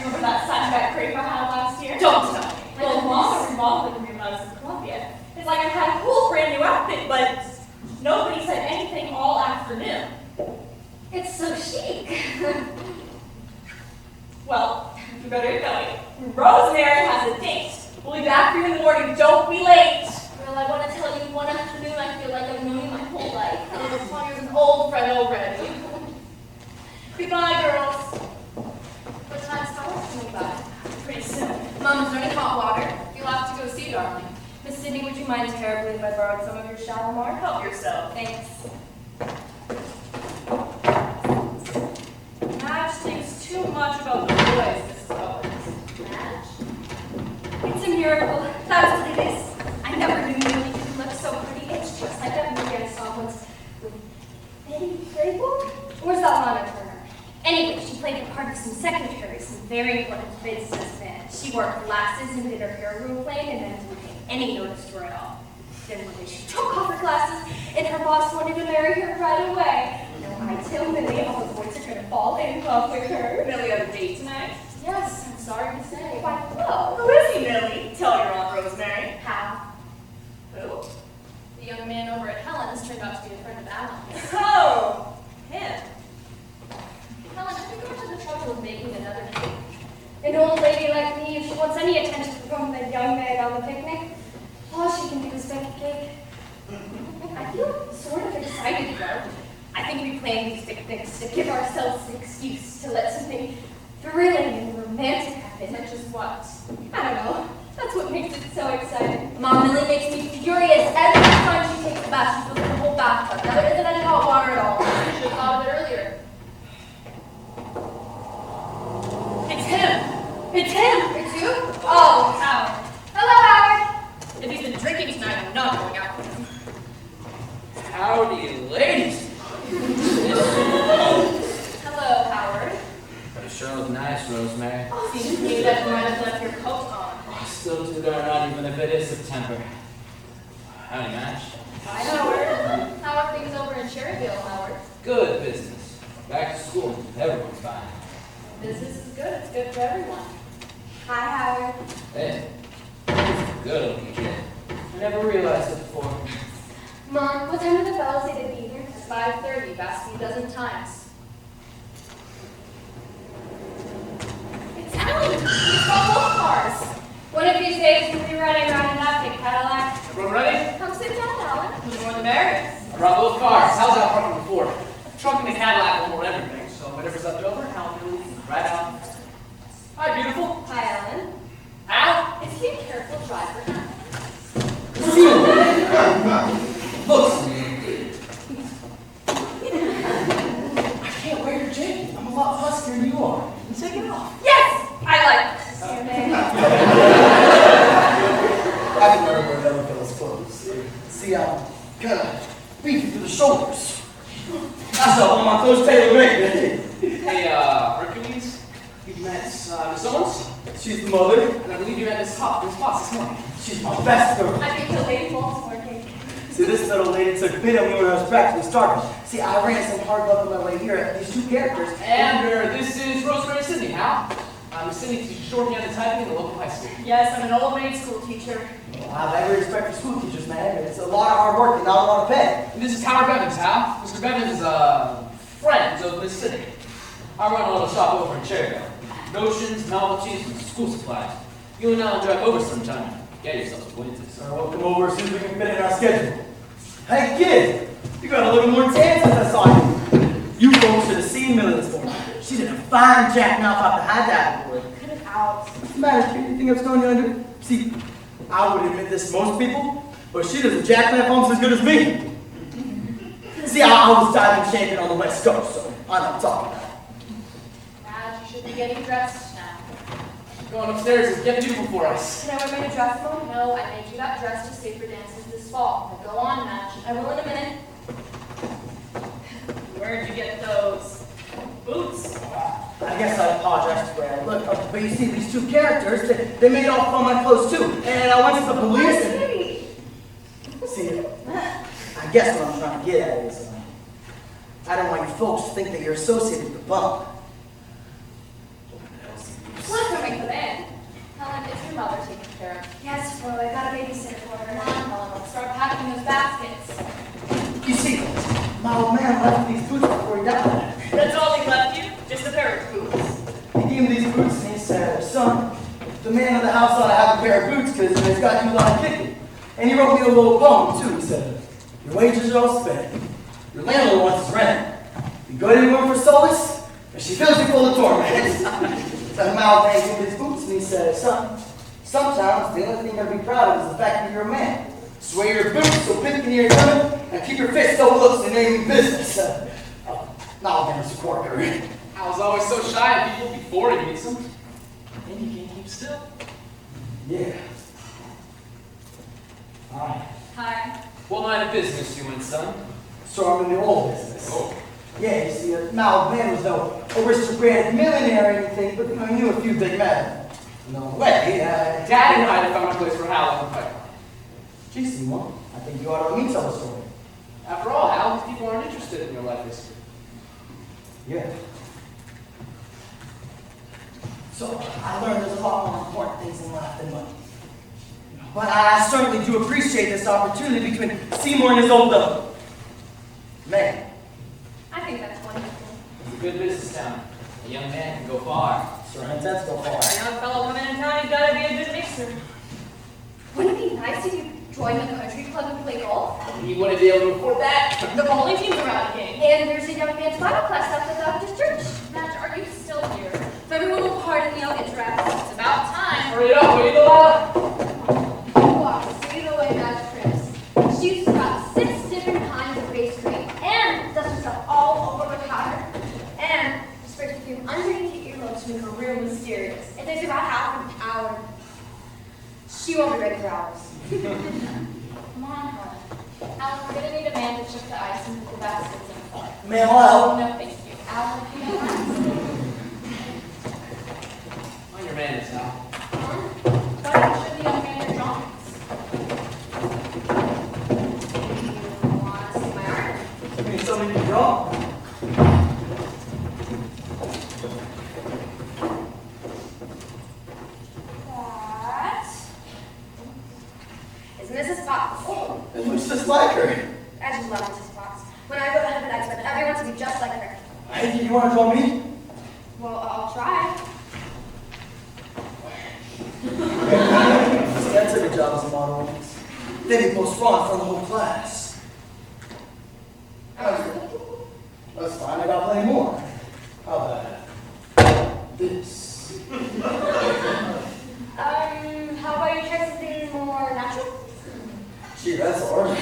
you remember that sunback crepe I had last year? Don't tell me. Well, Mom remodeled me when I was in Columbia. It's like I had a whole brand new outfit, but nobody said anything all afternoon. It's so chic. Well, you better get going. Rosemary has a date. We'll be back for you in the morning. Don't be late. Well, I want to tell you, one afternoon I feel like I've known you my whole life. And it's funny, you're an old friend already. Goodbye, girls. What time's Thomas coming by? Pretty soon. Mom, is there any hot water? You'll have to go see, darling. Miss Sydney, would you mind terribly if I borrowed some of your Shalimar? Help yourself. Thanks. miracle. That's what it is. I never knew Millie could look so pretty. It's just like that movie I saw once with Betty Playbook. Where's that Lana Turner? Anyway, she played the part of some secretary, some very important businessman. She wore glasses and did her hair real plain and then didn't take any notice to her at all. Then one day she took off her glasses and her boss wanted to marry her right away. Now I tell Millie all the boys are going to fall in love with her. Millie have a date tonight? Yes, I'm sorry to say. Why, hello. Who is he, Millie? Tell your Aunt Rosemary. How? Who? The young man over at Helen's turned out to be a friend of Alan's. Oh, him. Helen, have you gone to the trouble of making another cake? An old lady like me, if she wants any attention from the young man on the picnic, all she can do is bake a cake. I feel sort of excited, though. I think we plan these picnics to give ourselves an excuse to let something thrilling and romantic happen. Such as what? I don't know. That's what makes it so exciting. Mom Millie makes me furious every time she takes a bath. She fills the whole bathtub. Now there isn't any hot water at all. You should have thought of it earlier. It's him. It's him. It's you? Oh, Howard. hello, Howard. If he's been drinking tonight, I'm not going out with him. Howdy, ladies. Hello, Howard. You sure look nice, Rosemary. Seems to me that you might have left your coat on. Still too darn hot, even if it is September. Howdy, Madge. Hi, Howard. How are things over in Cherryville, Howard? Good business. Back to school. Everyone's fine. Business is good. It's good for everyone. Hi, Howard. Hey, good looking kid. I never realized it before. Mom, what time do the fellas say they'd be here? It's 5:30. You've asked me a dozen times. It's Helen. He's got both cars. One of these days, you'll be riding around in that big Cadillac. Everyone ready? Come sit down, Helen. The more the merrier. I brought both cars. How's that parking before? Truck and the Cadillac will hold everything. So whatever's left over, Helen will right out. Hi, beautiful. Hi, Ellen. Al? Is he a careful driver? Looks. I can't wear your jacket. I'm a lot huskier than you are. Take it off. Yes! I like this. Your name. I can never wear other fellas' clothes. See, I'm kind of beefy through the shoulders. That's all on my clothes tailor-made. Hey, Hercules, you've met Miss Owens? She's the mother. And I believe you met Miss Potts this morning. She's my best girl. I think the lady Baltimore cake. See, this little lady took bit of me when I was practically starting. See, I ran some hard luck on my way here at these two characters. And this is Rosemary and Cindy. How? Miss Cindy teaches shorthand and typing in the local high school. Yes, I'm an old maid school teacher. Well, I have every respect for school teachers, man. It's a lot of hard work and not a lot of pay. And this is Howard Bevans, Hal. Mr. Bevans is friends of Miss Cindy. I run a little shop over in Cherryville. Notions, novelties, and school supplies. You and I'll drive over sometime. Get yourself acquainted. So we'll come over as soon as we can fit in our schedule. Hey, kid, you got a little more tan since I saw you. You folks should have seen Millie this morning. She did a fine jackknife off the high diving board. Cut it out. What's the matter, kid? You think I'm stoned you under? See, I would admit this to most people, but she does a jackknife almost as good as me. See, I was diving champion on the West Coast, so I know what I'm talking about. Madge, you should be getting dressed now. Going upstairs and get beautiful for us. Can I wear my new dress, Mom? No, I made you that dress to save for dances this fall. Now go on, Madge. I will in a minute. Where'd you get those boots? I guess I apologize to Brad. Look, but you see, these two characters, they made off on my clothes too. And I went to the police and... See, I guess what I'm trying to get at is, I don't want you folks to think that you're associated with the bum. Let me come in. Helen, is your mother taken care of? Yes, well, I got a babysitter for her. Come on, Helen, let's start packing those baskets. You see, my old man left me these boots before he died. That's all he left you? Just a pair of boots? He gave me these boots and he said, son, the man of the house ought to have a pair of boots because he's got you a lot of kicking. And he wrote me a little poem too. He said, your wages are all spent. Your landlord wants his rent. You go anywhere for solace, and she fills you full of torment. So Mal gave me his boots and he said, son, sometimes the only thing you're going to be proud of is the fact that you're a man. Swear your boots so pink in your gun and keep your fist so looks in naming business. Now I'll give us a quarter. I was always so shy of people before he meets them. And you can't keep still. Yeah. Hi. Hi. What line of business you in, son? So I'm in the old business. Oh. Yeah, you see, now Ben was no aristocratic millionaire or anything, but I knew a few big men. No way. Dad and I found a place for Hal on the pipeline. Gee, Seymour, I think you ought to let me tell the story. After all, Hal, these people aren't interested in your life history. Yeah. So I learned there's a lot more important things in life than money. But I certainly do appreciate this opportunity between Seymour and his old man. I think that's wonderful. It's a good business town. A young man can go far. Sir, that's go far. A young fellow coming in town, he's got to be a good mixer. Wouldn't it be nice if you joined the country club and play golf? He wouldn't be able to afford that. The bowling teams are out of game. And there's a young man's Bible class up at the Baptist church. Madge, are you still here? If everyone will pardon me, I'll get dressed. It's about time. Hurry it up, will you, Delilah? Walk straight away, Madge Prince. She uses about 6 different kinds of face cream and dusts herself all over the counter. And sprays perfume underneath your earlobes to make her real mysterious. It takes about half an hour. She won't be ready for hours. Come on, Helen. Alan, we're going to need a man to chip the ice and put the baskets in the car. Ma'am, I'll No, thank you. Alan, if you don't mind. Mind your manners, Hal. Why don't you show the young man your drawings? You want to see my art? give me something to draw. That is Mrs. Fox. Oh, it looks just like her. I just love Mrs. Fox. When I go to heaven, I expect everyone to be just like her. Hey, you want to draw me? Well, I'll try. That took a job as a model once. Then he postponed for the whole class. That's fine, I got plenty more. How about this? How about you try something more natural? Gee, that's hard.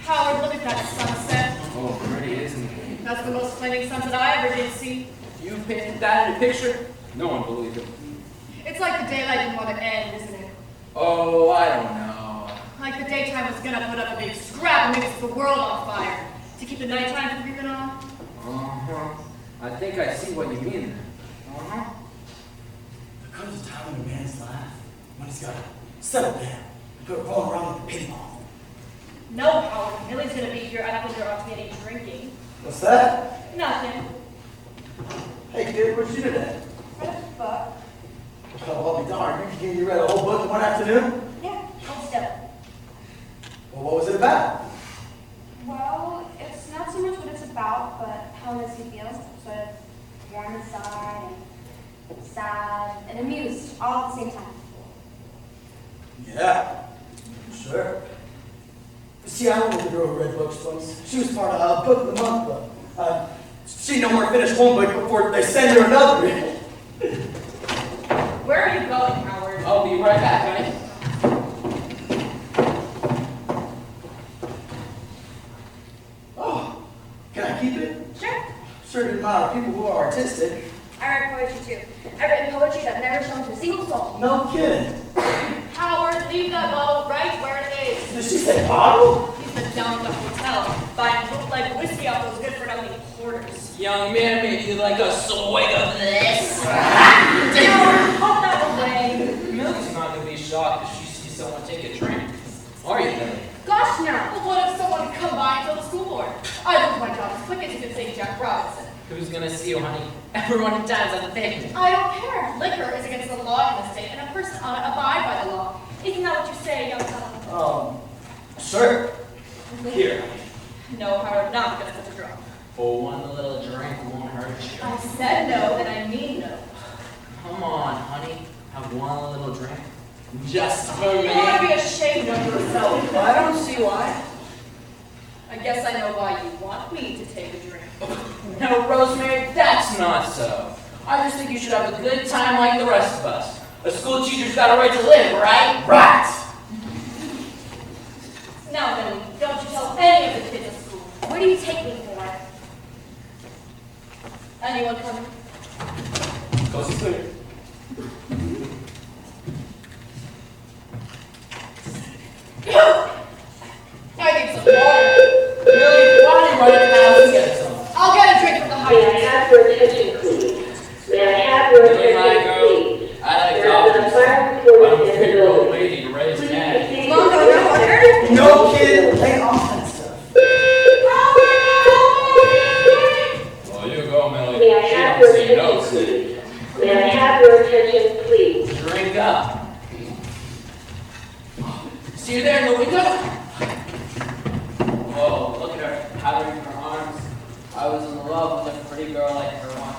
Howard, look at that sunset. Oh, pretty, isn't it? That's the most flaming sunset I ever did see. You painted that in a picture? No one believed it. It's like the daylight didn't want to end, isn't it? Oh, I don't know. Like the daytime was gonna put up a big scrap and maybe set the world on fire to keep the nighttime from creeping on. Uh-huh. I think I see what you mean there. Uh-huh. There comes a time in a man's life when he's got to settle down and quit rolling around like a ping pong. No, Howard, Millie's gonna be here. I don't think there ought to be any drinking. What's that? Nothing. Hey kid, what'd you do today? Read a book. Oh, I'll be darned. You read a whole book in one afternoon? Yeah, hold still. Well, what was it about? Well, it's not so much what it's about, but how it makes you feel. Sort of warm inside, and sad, and amused, all at the same time. Yeah, sure. See, I wanted to girl who read books once. She was part of a Book of the Month club. She no more finished one book before they send her another. Where are you going, Howard? I'll be right back, honey. Oh, can I keep it? Sure. Sure to admire people who are artistic. I write poetry too. I've written poetry that never shown to a single soul. No kidding. Howard, leave that bottle right where it is. Did she say bottle? He's been down at the hotel buying bootleg whiskey off those good-for-nothing porters. Young man, maybe you'd like a swig of this. Howard, put that away. Millie's not going to be shocked if she sees someone take a drink. Are you, Millie? Gosh, no. Well, what if someone could come by and tell the school board? I do my job as quick as you could say Jack Robinson. Who's going to see you, honey? Everyone in town's at the picnic. I don't care. Liquor is against the law in the state, and a person ought to abide by the law. Isn't that what you say, young fellow? Sure. Here. No, Howard, not because such a drunk. Oh, one little drink won't hurt you. I said no, and I mean no. Come on, honey. Have one little drink. Just for You me. ought to be ashamed of yourself. I don't see why. I guess I know why you want me to take a drink. No, Rosemary, that's not so. I just think you should have a good time like the rest of us. A school teacher's got a right to live, right? Right. Now, Millie, don't you tell any of the kids at school. What do you take me for? Anyone coming? Coast is clear. attention, please? May I have your Really, my attention, girl? please? I like There is a dolphins. fire I'm recorded a in the 3-year-old building. lady to raise Please Madge. proceed Mom, to no, the no, fire. No, kid, lay off that stuff. Well, you go, Millie. May I She have don't your see no attention, city. please? May I have your attention, please? Drink up. See you there in the window? Whoa, look at her, powdering her arms. I was in love with a pretty girl like her once.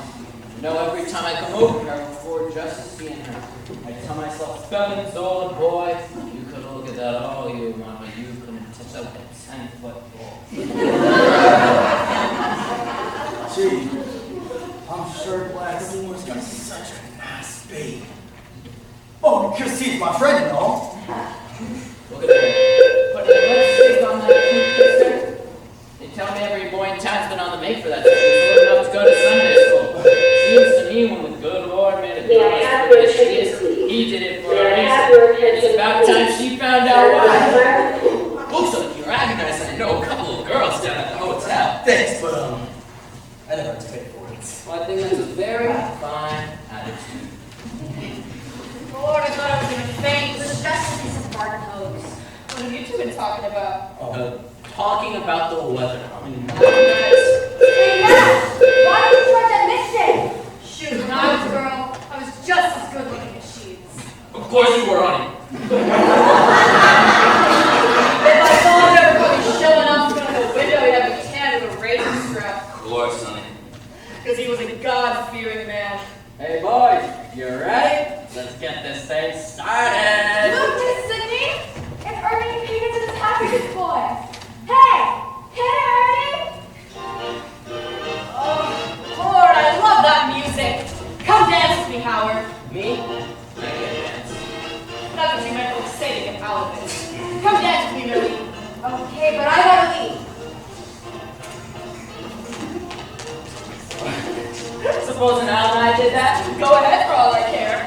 You know, every time I come over here before just seeing her, I tell myself, Bevans, old boy, you could look at that all you want, but you couldn't touch that with a 10-foot ball. Gee, I'm sure glad Seymour's got such a nice baby. Oh, because he's my friend, you know. Look at her. Putting a lipstick on that cute sister. They tell me every boy in town's been on the make for that. She's old enough to go to Sunday school. Seems to me when the good Lord made a May I girl have as your good as she attention, is, please? he did it for May a I have your reason. It's attention, about time please? she found out why. Looks like you're agonized. I know a couple of girls down at the hotel. Thanks, but I never had to pay for it. Well, I think that's a very fine attitude. Lord, I thought I was gonna faint. It was just a piece of garden hose. What have you two been talking about? Talking about the weather. Hey, Madge, why did you try that mistake? Shoot, when I was a girl, I was just as good looking as she is. Of course you were, honey. If I saw him ever coming showing up in front of a window, he'd have a tan with a razor strap. Of course, honey. Because he was a God-fearing man. Hey, boys, you ready? Let's get this thing started. Look, Miss Sydney! It's Irma and Peyton to this happiness boy! Hey! Hey, Ernie! Oh, Lord, I love that music. Come dance with me, Howard. Me? I can't dance. That's what you meant to say to get out of it. Come dance with me, Millie. Okay, but I gotta leave. Supposing Al and I did that? Go ahead for all I care.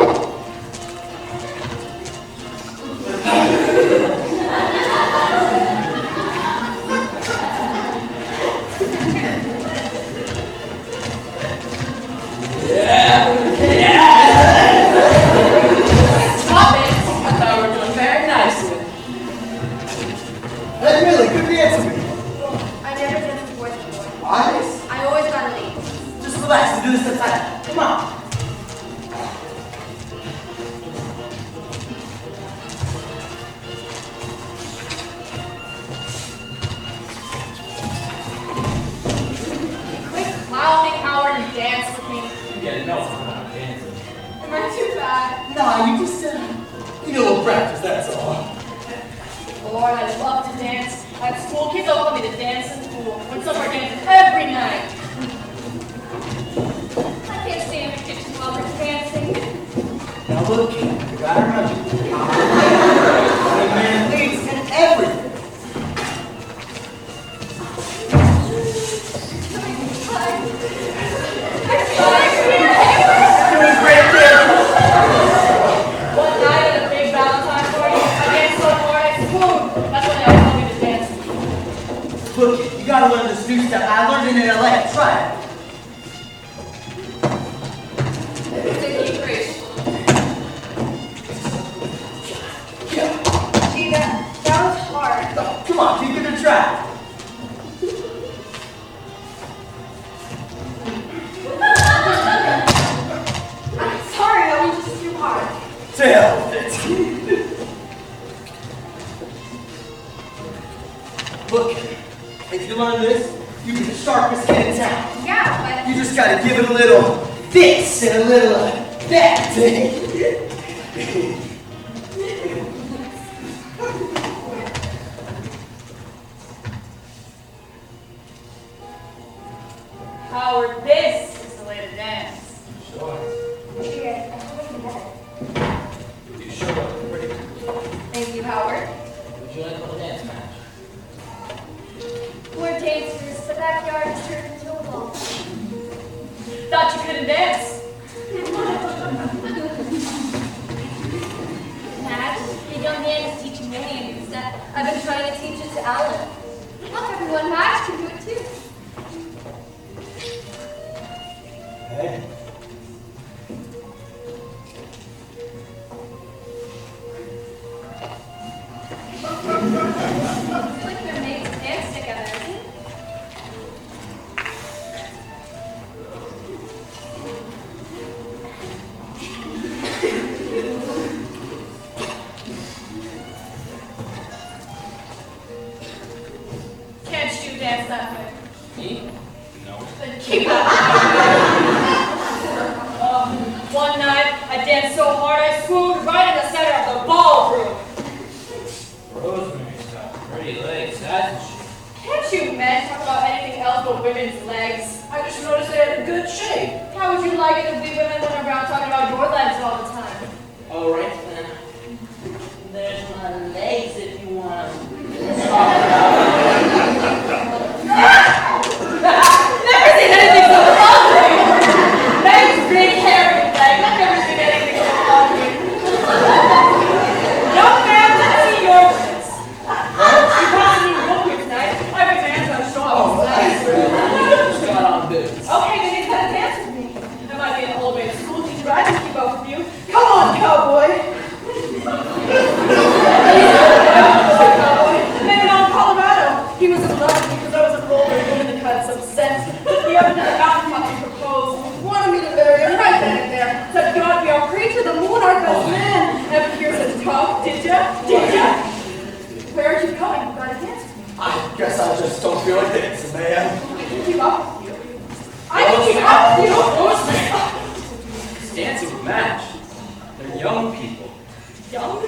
Stop it! I thought we were doing very nicely. Hey, Millie, good dance with me. I never danced with boys before. Honest? I always gotta leave. Just relax and do this inside. Come on. Quit clowning, Howard, and dance with me. You get no fun out of dancing. Am I too bad? Nah, you just, you need a little practice, that's all. Lord, I love to dance. At school, kids all want me to dance in school. When summer dances every night. I can't stay in the kitchen while they're dancing. Now look, kid, you gotta remember, I'm a man leads in everything. Doing great, kid. One night at a big Valentine's party, I danced so hard I swooned. That's when they all told me to dance. Look, kid, you gotta learn this new step. I learned it in LA. Try it. Sticky grace. Gee, that was hard. No, come on, keep it a try. I'm sorry, that was just too hard. To hell with it. Look, if you learn this, you be the sharpest kid in town. Yeah, You just gotta give it a little this and a little that. Howard, this is the way to dance. Sure. but I hope I can get it. You sure look pretty. Thank you, Howard. Would you like a little dance match? More dancers, the backyard is turned into a ball. Thought you couldn't dance. Madge, the young man is teaching Millie a new step. I've been trying to teach it to Alan. Look, everyone, Madge can do it too. Hey. Looks like they're made to dance together, isn't it? Can't you dance that way? Me? No. Then keep up. One night, I danced so hard I swooned right in the center of the ballroom. Rosemary's got pretty legs, hasn't she? Can't you men talk about anything else but women's legs? I just noticed they had a good shape. How would you like it if we women went around talking about your legs all the time? All right then. There's my legs if you want them. Never seen anything so ugly! Nice big hairy legs. I've never seen anything so ugly. Young man, let's see your tits. You probably look here tonight. Every man's gonna show off his legs. Just got on boots. Okay, then you gotta dance with me. I might be an old maid school teacher, but I can keep up with you. Come on, cowboy. Maybe not in Colorado. He was in love with me because I was a roller woman that had some sense. He up to the mountain top and proposed. Wanted me to marry him right then and there. Said, God, we are free to the moon, our best man. Ever hear such talk? Did ya? Did ya? Where are you going? You gotta dance with me. I guess I just don't feel like dancing, man. I can keep up with you. I can keep up with you. Rosemary! He's dancing with Madge. They're young people. Young?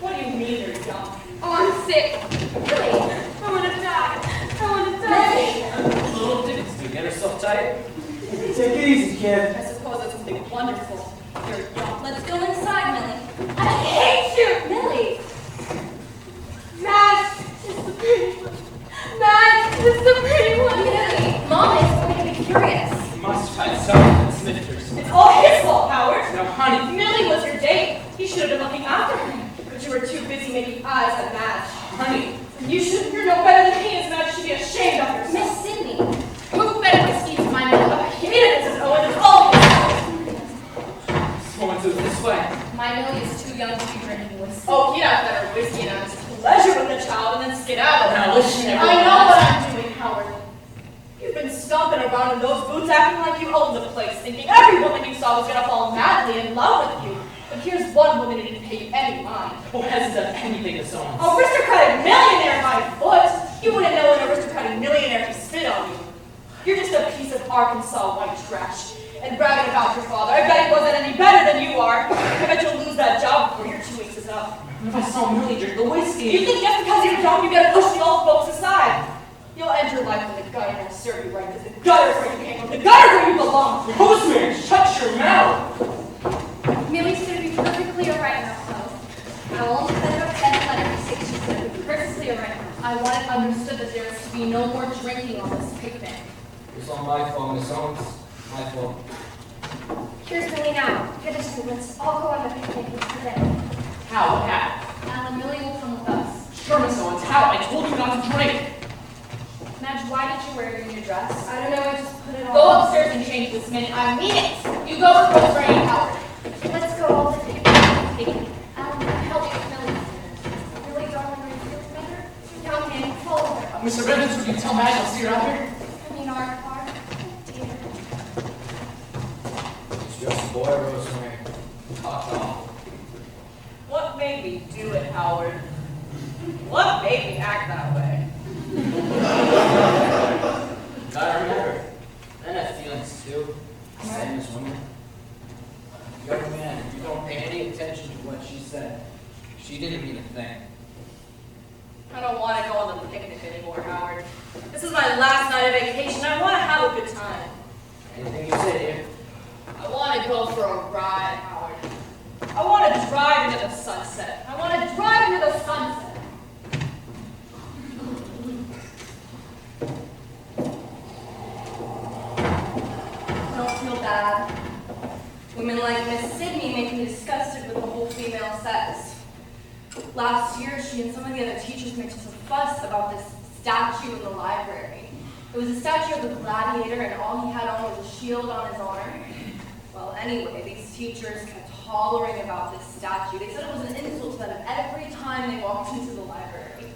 What do you mean they're young? Oh, I'm sick. Really? I want to die. I want to die. Little dickens do get herself tight. Take it easy, kid. I suppose that's something wonderful. You're young. Let's go inside, Millie. I hate you! Millie! Madge is the pretty one. Madge is the pretty one. Millie, Mom is going to be curious. You must have had something that snifters. It's all his fault, Howard. Now, honey, Millie was your date. He should have been looking after her. But you were too busy making eyes at Madge. honey. You're no better than he is, Madge. You should be ashamed of yourself. Miss Sydney, who fed whiskey to my Millie? He made it, Mrs. Owens. It's all his fault. Going to this way. My Millie is too young to be drinking whiskey. Oh, he'd have better whiskey and have his pleasure with the child and then skedaddle. Now listen, everyone. I know what I'm doing, Howard. You've been stomping around in those boots acting like you owned the place, thinking every woman you saw was gonna fall madly in love with you. But here's one woman who didn't pay you any mind. Who hasn't done anything to someone? Aristocratic millionaire, my foot! You wouldn't know an aristocratic millionaire if he spit on you. You're just a piece of Arkansas white trash. And bragging about your father, I bet he wasn't any better than you are. I bet you'll lose that job before your 2 weeks is up. If I saw Millie drink the whiskey. You think just because you're young, you gotta push the old folks aside. You'll end your life in the gutter and it'll serve you right, because the gutter's where you came from. The gutter's where you belong. Rosemary, shut your mouth! Millie's going to be perfectly alright now, Chloe. I won't send her a pen letter to say she's going to be perfectly alright now. I want it understood that there is to be no more drinking on this picnic. It's all my fault, Miss Owens. My fault. Here's Millie now. Get us to let's all go on the picnic today. How? What happened? And Millie will come with us. Sure, Miss Owens. How? I told you not to drink. Madge, why did you wear your new dress? I don't know, I just put it on. Go upstairs and change this minute. I mean it. You go with Rosemary and Howard. Let's go all the picnic. Help Millie. Millie, darling, are you feeling better? Young man, follow her. Mr. Bevans, would you tell Madge I'll see her out here? I mean, our car. Dear. He's just a boy, Rosemary. Talk off. What made me do it, Howard? What made me act that way? Gotta remember, men have feelings too. Same as women. Young man, if you don't pay any attention to what she said, she didn't mean a thing. I don't want to go on the picnic anymore, Howard. This is my last night of vacation. I want to have a good time. Anything you say, dear. I want to go for a ride, Howard. I want to drive into the sunset. I want to drive into the sunset. Don't feel bad. Women like Miss Sydney make me disgusted with the whole female sex. Last year, she and some of the other teachers made such a fuss about this statue in the library. It was a statue of a gladiator, and all he had on was a shield on his arm. Well, anyway, these teachers kept hollering about this statue. They said it was an insult to them every time they walked into the library.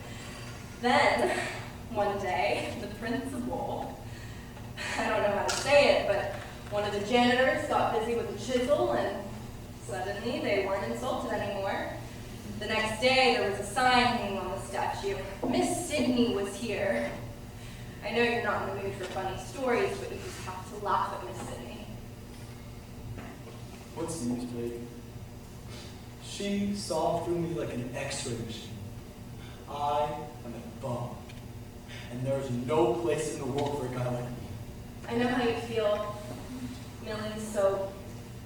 Then, one day, the principal, I don't know how to say it, but one of the janitors got busy with a chisel, and suddenly they weren't insulted anymore. The next day, there was a sign hanging on the statue. Miss Sydney was here. I know you're not in the mood for funny stories, but you just have to laugh at Miss Sydney. What's the news, Brayden? She saw through me like an X-ray machine. I am a bum. And there's no place in the world for a guy like me. I know how you feel. Millie's so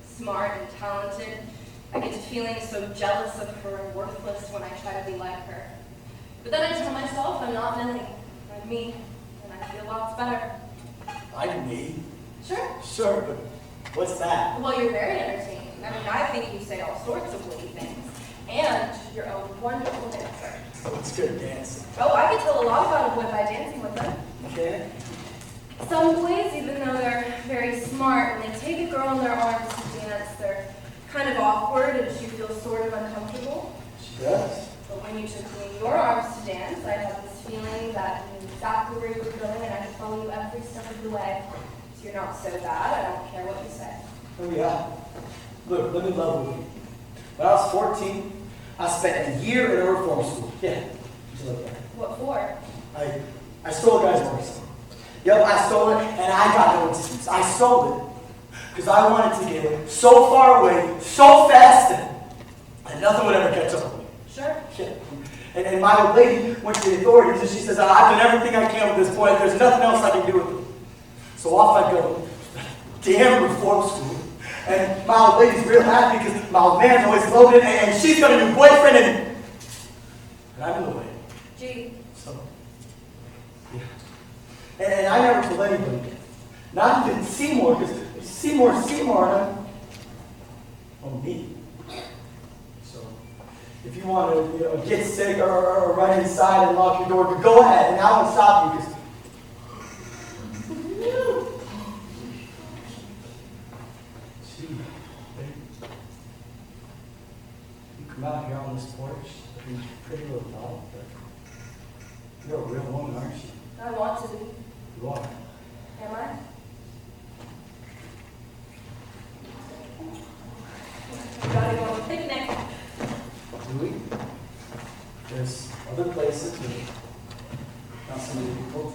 smart and talented. I get to feeling so jealous of her and worthless when I try to be like her. But then I tell myself I'm not Millie. I'm me. And I feel lots better. I'm me? Sure. Sure, but what's that? Well, you're very entertaining. I mean, I think you say all sorts of witty things. And you're a wonderful dancer. What's good dancing? Oh, I can tell a lot about a boy by dancing with them. Okay. Some boys, even though they're very smart, when they take a girl in their arms to dance, they're kind of awkward and she feels sort of uncomfortable. She does. But when you took me in your arms to dance, I had this feeling that you knew exactly where you were going and I could follow you every step of the way. So you're not so bad, I don't care what you say. Oh yeah. Look, let me level with you. When I was 14, I spent a year in a reform school. Yeah, you look there. What for? I stole a guy's voice. Yep, I stole it, and I got no excuse. I stole it because I wanted to get so far away, so fast, and nothing would ever catch up with me. Sure. Yeah. And my old lady went to the authorities, and she says, I've done everything I can with this boy. There's nothing else I can do with him. So off I go. Damn reform school. And my old lady's real happy because my old man's always loaded, and she's got a new boyfriend, and I'm in the way. Gee. So, yeah. And I never told anybody. Not even Seymour, because Seymour's Seymour, and I'm me. So, if you want to get sick or run inside and lock your door, go ahead, and I won't stop you, because come out here on this porch, looking pretty little doll, but you're a real woman, aren't you? I want to be. You are. Am I? We gotta go on a picnic. Do we? There's other places, but not so many people.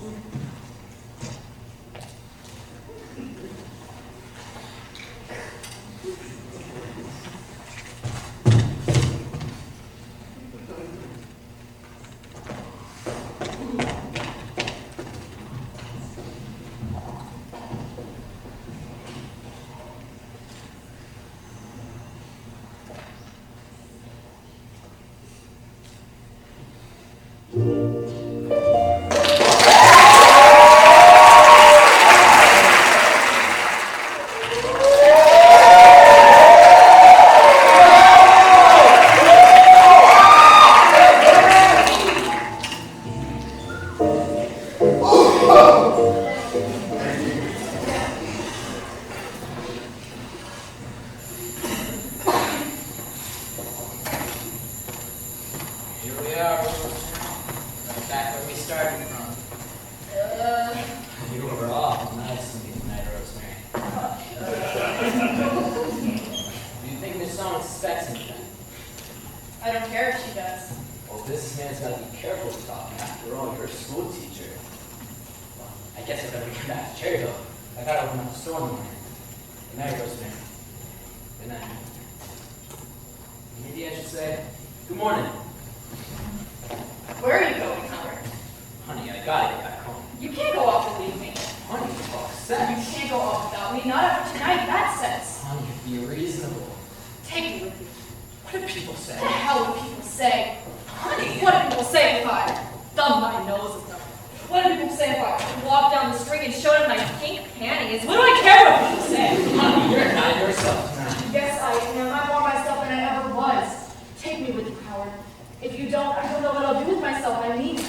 If you don't, I don't know what I'll do with myself. I need it.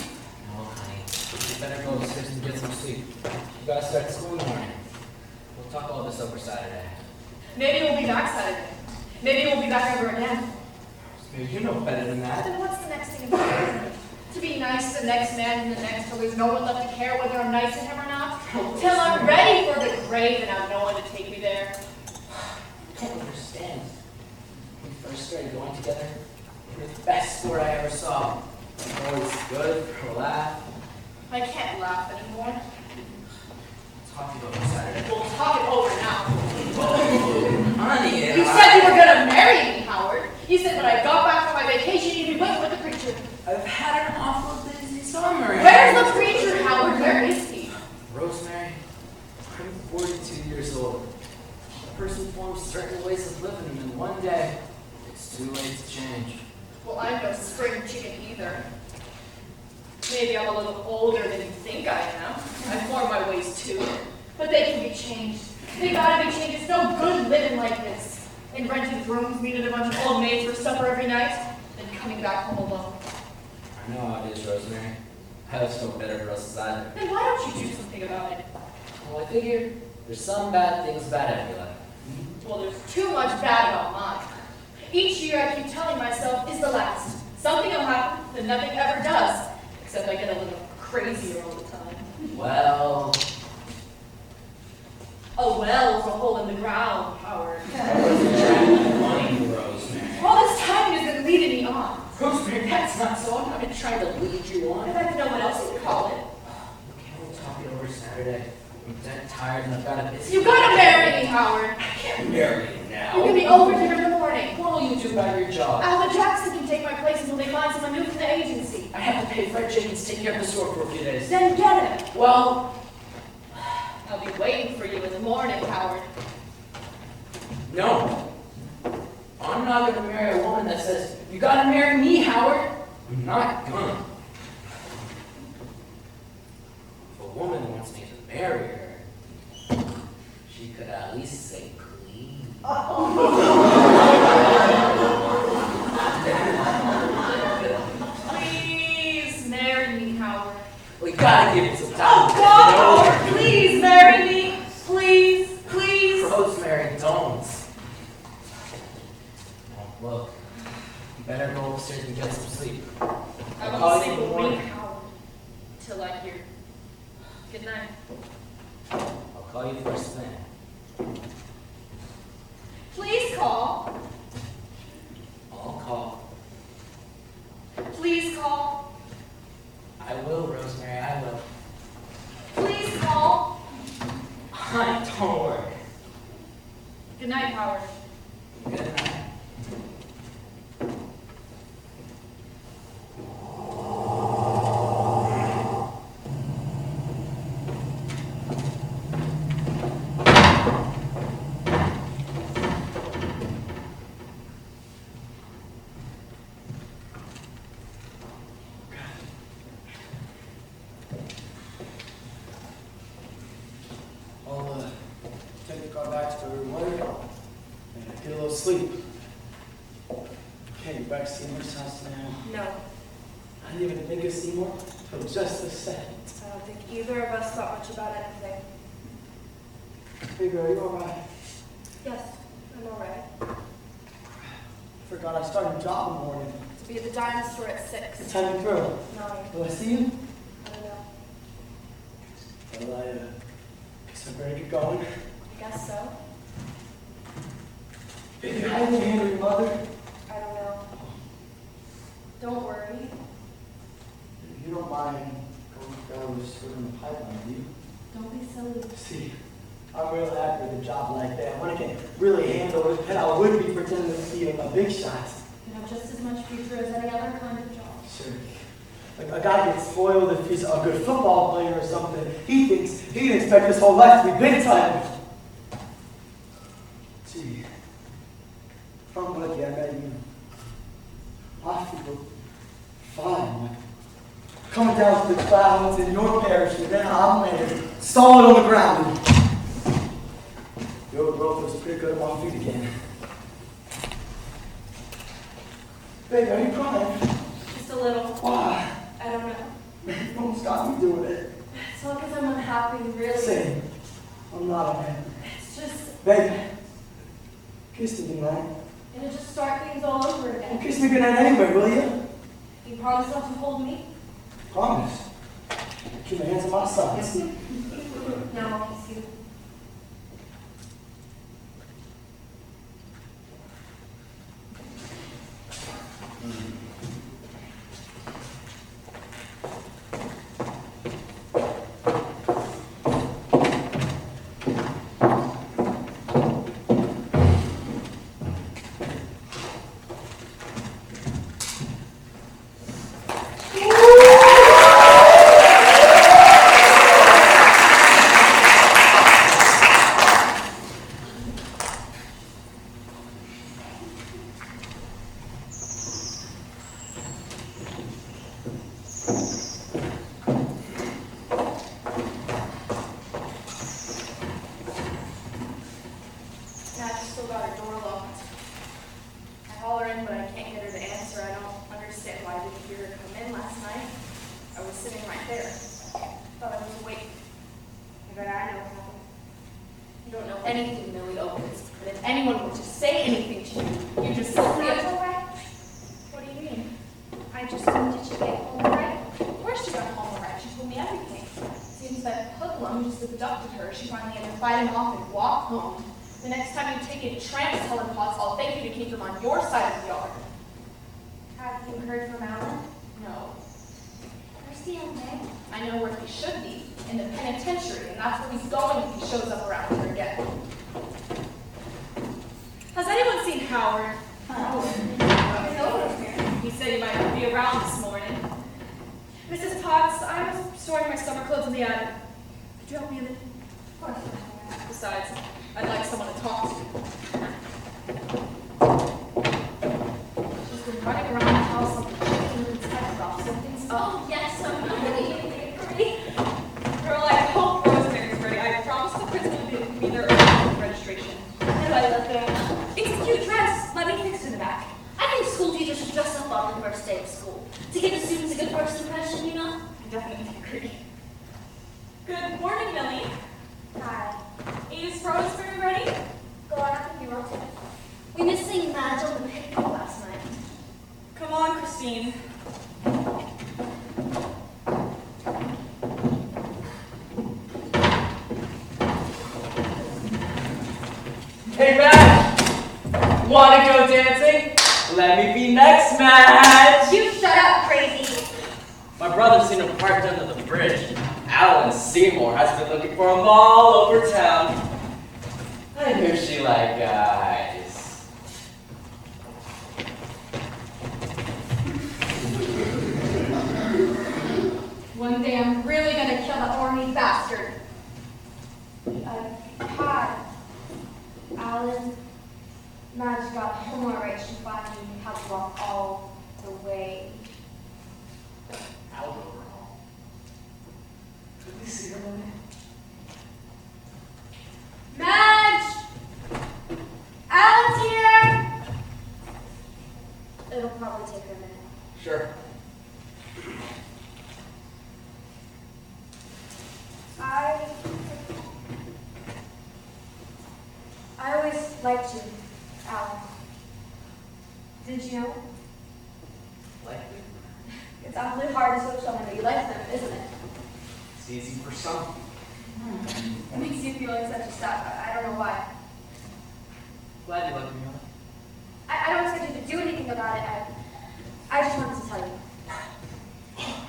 No, honey. You better go upstairs and get some sleep. Maybe we'll be back Saturday. Maybe we'll be back ever again. You know better than that. Then what's the next thing about it? To be nice to the next man and the next till there's no one left to care whether I'm nice to him or not? Till I'm ready for the grave and have no one to take me there. I can't understand. When we first started going together, you were the best sport I ever saw. Always good for a laugh. I can't laugh anymore. Talk to you over Saturday. We'll talk it over now. Honey, You said you were gonna marry me, Howard. You said when I got back from my vacation, you'd be waiting with the preacher. I've had an awful busy summer. Where's the preacher, Howard? Where is he? Rosemary, I'm 42 years old. A person forms certain ways of living, and then one day, it's too late to change. Well, I'm no spring chicken either. Maybe I'm a little older than you think I am. I form my ways too. But they can be changed. They gotta be changed. It's no good living like this. In rented rooms, meeting a bunch of old maids for supper every night, and coming back home alone. I know how it is, Rosemary. I have no better girls either. Then why don't you do something about it? Well, I figure there's some bad things about every life. Well, there's too much bad about mine. Each year I keep telling myself is the last. Something will happen, then nothing ever does. Except I get a little crazier all the time. Well... A well's a hole in the ground, Howard. I wasn't trying to find Rosemary. All this time you've been leading me on. Rosemary, that's not so. I'm not trying to lead you on. I'd like to know what else you would call it. Can't we talk it over Saturday? I'm dead tired and I've got a busy... You gotta marry me, Howard. I can't marry you now. You're gonna be over here in the morning. What will you do about your job? Alva Jackson can take my place until they find someone new from the agency. I have to pay Fred Jenkins to take care of the store for a few days. Then get him. Well... I'll be waiting for you in the morning, Howard. No. I'm not going to marry a woman that says, you got to marry me, Howard. I'm not gonna. If a woman wants me to marry her, she could at least say please. Please marry me, Howard. We gotta give it some time. Oh, God, Howard, please marry me. Please, please. Rosemary, don't. Oh, look, you better go upstairs and get some sleep. I won't sleep a wink, Howard, till I hear. Good night. I'll call you first thing. Please call. I'll call. Please call. I will, Rosemary, I will. Please call. Honey, don't worry. Good night, Howard. Good night. Sleep. Okay, you back to Seymour's house now? No, I didn't even think of Seymour for just a second. I don't think either of us thought much about anything. Hey girl, you alright? Yes, I'm alright. Forgot I started a job in the morning. To be at the dime store at 6. What time you through? 9. Will I see you? I don't know. Well, I guess I better get going. I guess so. Baby, how are you gonna handle your mother? I don't know. Don't worry. If you don't mind going down this sort in the pipeline, do you? Don't be silly. See, I'm real happy with a job like that. When I can really handle it, and I would be pretending to be a big shot. You have just as much future as any other kind of job. Sure. Like a guy gets spoiled if he's a good football player or something. He thinks he can expect his whole life to be big time. Gee, from lucky I met you. I feel fine. Like coming down to the clouds in your parachute, and I'm landing solid on the ground. Your growth was pretty good on my feet again. Baby, are you crying? Just a little. Why? I don't know. You almost got me doing it. It's not because I'm unhappy, really. Same. I'm not unhappy. It's just, Baby, Kiss me goodnight. It'll just start things all over Well, again. kiss me goodnight anyway, will you? You promise not to hold me? Promise. Keep my hands on my sides. Now I'll kiss you. Madge still got her door locked. I holler in, but I can't get her to answer. I don't understand why I didn't hear her come in last night. I was sitting right there. Thought I was awake. But I know what happened. You don't know anything, Millie Owens. But if anyone were to say anything to you, you just simply... That's all right. What do you mean? I just wanted you to get home right. Of course she got home all right. She told me everything. Seems that hoodlum just abducted her. She finally had to fight him off and walk home. The next time you take in tramps, Helen Potts, I'll thank you to keep them on your side of the yard. Have you heard from Alan? No. Where's the young man? I know where he should be, in the penitentiary, and that's where he's going if he shows up around here again. Has anyone seen Howard? He said he might not be around this morning. Mrs. Potts, I was storing my summer clothes in the attic. Could you help me a minute? Of course. Besides, I'd like someone to talk to. She's been running around the house like a chicken with its head off, so things... Oh, yes, I'm really agree. Girl, I hope Rosemary's ready. I promised the principal to be there early for registration. How do I look there? It's a cute dress. Let me fix it in the back. I think school teachers should dress up on the first day of school to give the students a good first impression, you know? I definitely agree. Good morning, Millie. Hi. Is Rosemary ready? Go on up if you want to. We missed seeing Madge on the picnic last night. Come on, Christine. Hey, Madge! Wanna go dancing? Let me be next, Madge! You shut up, crazy. My brother's seen him parked under the bridge. Alan Seymour has been looking for him all over town. I hear she like guys. One day I'm really gonna kill that ornery bastard. Hi. Alan. Madge got home all right. She finally had to walk all the way. I'll go over home. Did we see her Millie? Madge! Alan's here! It'll probably take her a minute. Sure. I always liked you, Alan. Did you know? Like me? It's awfully hard to show someone that you like them, isn't it? It's easy for some. It makes you feel like such a sap. I don't know why. Glad you like me, Millie. I don't expect you to do anything about it. I just wanted to tell you.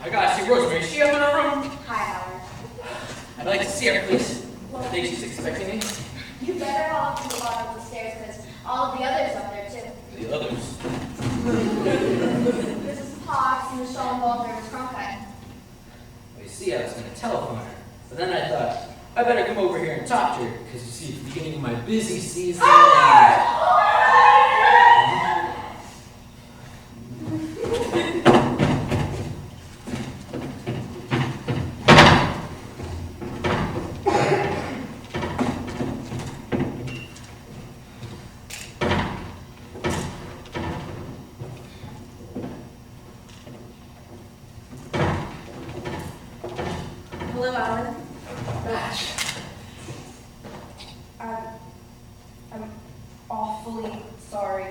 I gotta see Rosemary. Is she up in her room? Hi, Howard. I'd like to see her, please. I think she's expecting me. You better walk to the bottom of the stairs because all of the others up there too. The others. Mrs. Potts and the Schoenwalder and Kronkite. Well, you see, I was gonna telephone her, but then I thought I better come over here and talk to her because you see, it's the beginning of my busy season. Hello, Alan. Madge. I'm awfully sorry.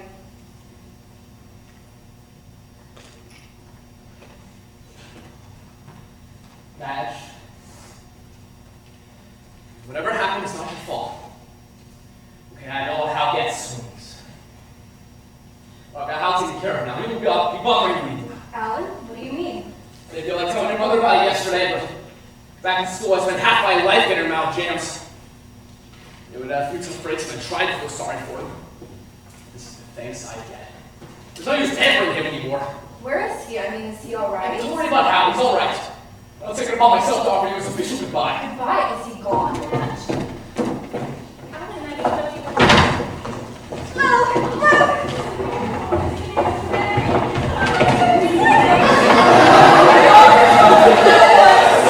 Madge, whatever happened is not your fault. Okay, I know how it swings. Look, I'll take care of it now. You go, keep bothering me. Alan, what do you mean? I feel like telling your mother about it yesterday, but back in school I spent half my life getting her mouth jams. It would have few tough breaks and I tried to feel sorry for him. This is the thanks I get. There's no use tampering him anymore. Where is he? I mean, is he alright? Don't worry about how, he's alright. I'll take it upon myself to offer you his official goodbye. Goodbye? Is he gone? Alan, I just left you.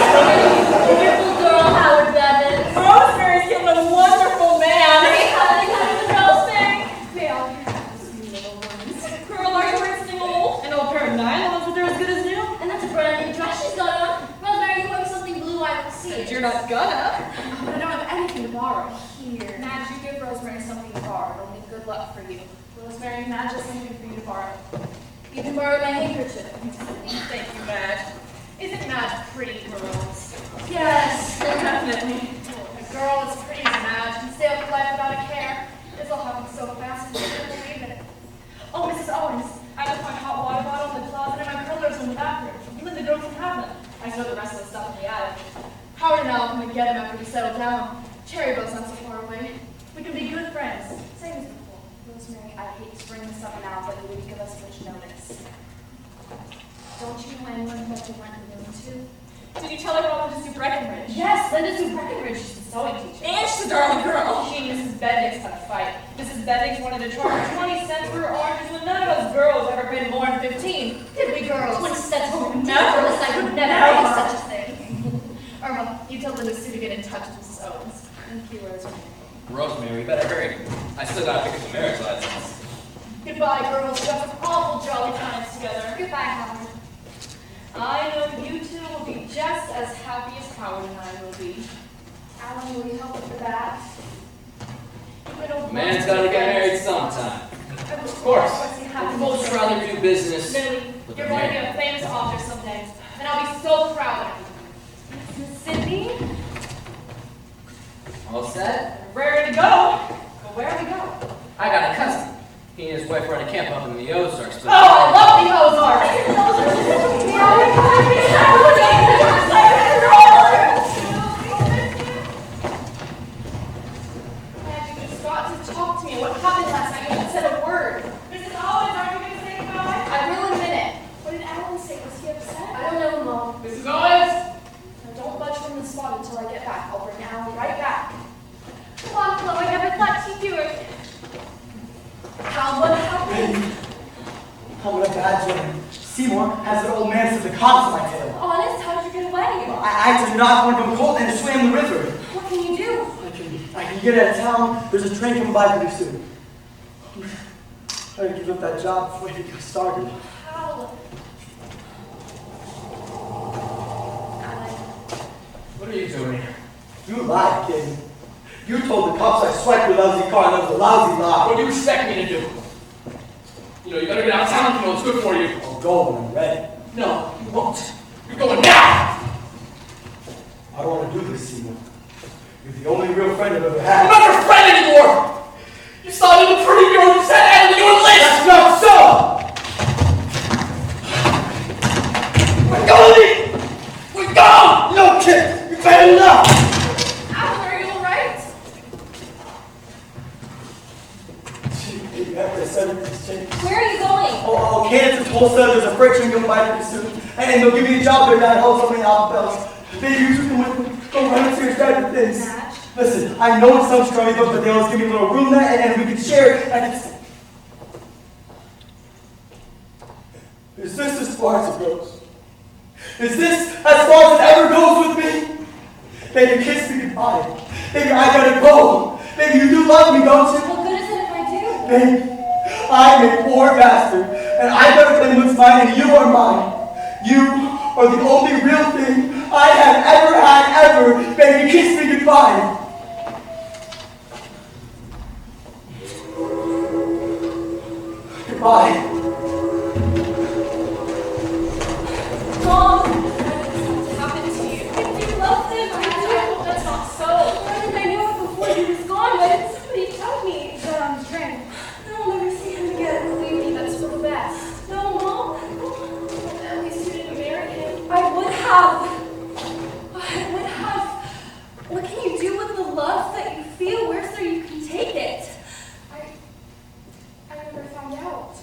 Beautiful girl, Howard Bevans. Rosemary's killed a wonderful man. Hey, Helen, how did the girls sing? May all your happiness be little ones. Girl, are you wearing old? An old pair of nine, the ones that are as good as new? And that's a brand new dress she's got on. Rosemary, you wearing something blue, I don't see it. You're not gonna. But I don't have anything to borrow. Here. Madge, you give Rosemary something to borrow. It'll be good luck for you. Rosemary, Madge has something for you to borrow. You can borrow my handkerchief. Thank you, Madge. Isn't Madge pretty, girls? Yes. Definitely. A girl as pretty as Madge can sail through life without a care. This all happened so fast, I couldn't believe it. Oh, Mrs. Owens, I left my hot water bottle in the closet and my curlers in the bathroom. You and the girls can have them. I know the rest of the stuff in the attic. Howard and I will come and get them after we settle down. Cherrybell's not so far away. We can be good friends. Same as before. Rosemary, I hate to bring this up now, but you would give us much notice. Don't you know anyone who has to rent a room too? Did you tell her about Linda Sue Breckenridge? Yes, Linda Sue Breckenridge. She's the sewing teacher. And she's a darling girl. She and Mrs. Bednick's had a fight. Mrs. Bednick wanted to charge 20 cents for her oranges when none of us girls ever been more than 15. Did we girls? 20 cents for Never. I would never do such a thing. Irma, you tell Linda Sue to get in touch with Mrs. Owens. Thank you, Rosemary. Rosemary, you better hurry. I still gotta pick up the marriage license. Goodbye, girls. We've got some awful jolly times together. Goodbye, Howard. I know you two will be just as happy as Howard and I will be. Alan, will you help with the bath? Man's gotta get married sometime. Of course. Folks rather do business. Millie, with you're a going to be man. a famous author someday, and I'll be so proud of you. Mississippi? All set? Ready to go? But where do we go? I got a cousin. He and his wife run a camp up in the Ozarks. Oh, I love the Ozarks! Madge, you just got to talk to me. What happened last night? You haven't said a word. Mrs. Owens, are you going to say goodbye? I will in a minute. What did Alan say? Was he upset? I don't know, Mom. Mrs. Owens! Now, don't budge from the spot until I get back. I'll bring Alan right back. Come on, Chloe, I never thought she'd do it. How, what happened? I'm gonna badge him. Seymour has an old man to the cops on my tail. Honest, how did you get away? I had to knock one of them cold and swam the river. What can you do? I can get out of town. There's a train coming by pretty soon. I gotta give up that job before it gets started. How? What are you doing? You lied, kid. You told the cops I swiped your lousy car and that was a lousy lie. What do you expect me to do? You know, you better get out of town if you know it's good for you. I'll go when I'm ready. No, you won't. You're going now! I don't want to do this, Seymour. You're the only real friend I've ever I'm had. not your friend anymore! You saw me with a pretty girl, you said and you were late! That's not so! We're going! We're gone! No, kid! You've had enough! Alan, are you alright? Maybe after I said everything's changed. Where are you going? Oh, Kansas, Tulsa, there's a freight train coming by pretty soon. And they'll give me a job there down at home, something out bells. Maybe you two can with me. Go run upstairs, grab the things. Madge? Listen, I know it sounds strong, but they'll just give me a little room there, and we can share it. And it's... Is this as far as it goes? Is this as far as it ever goes with me? Baby, kiss me goodbye. Baby, I gotta go. Baby, you do love me, don't you? What good is it if I do? Baby, I'm a poor bastard, and I better claim what's mine, and you are mine. You are the only real thing I have ever had, ever. Baby, kiss me goodbye. Goodbye. Mom, what happened to you? If you love them, I hope that's not so. Why didn't I know it before he was gone? Why didn't somebody tell me that I'm trained? No, I'll never see him again. Believe me, that's for the best. No, Mom. At least you didn't marry him. I would have. What can you do with the love that you feel? Where's there you can take it? I never found out.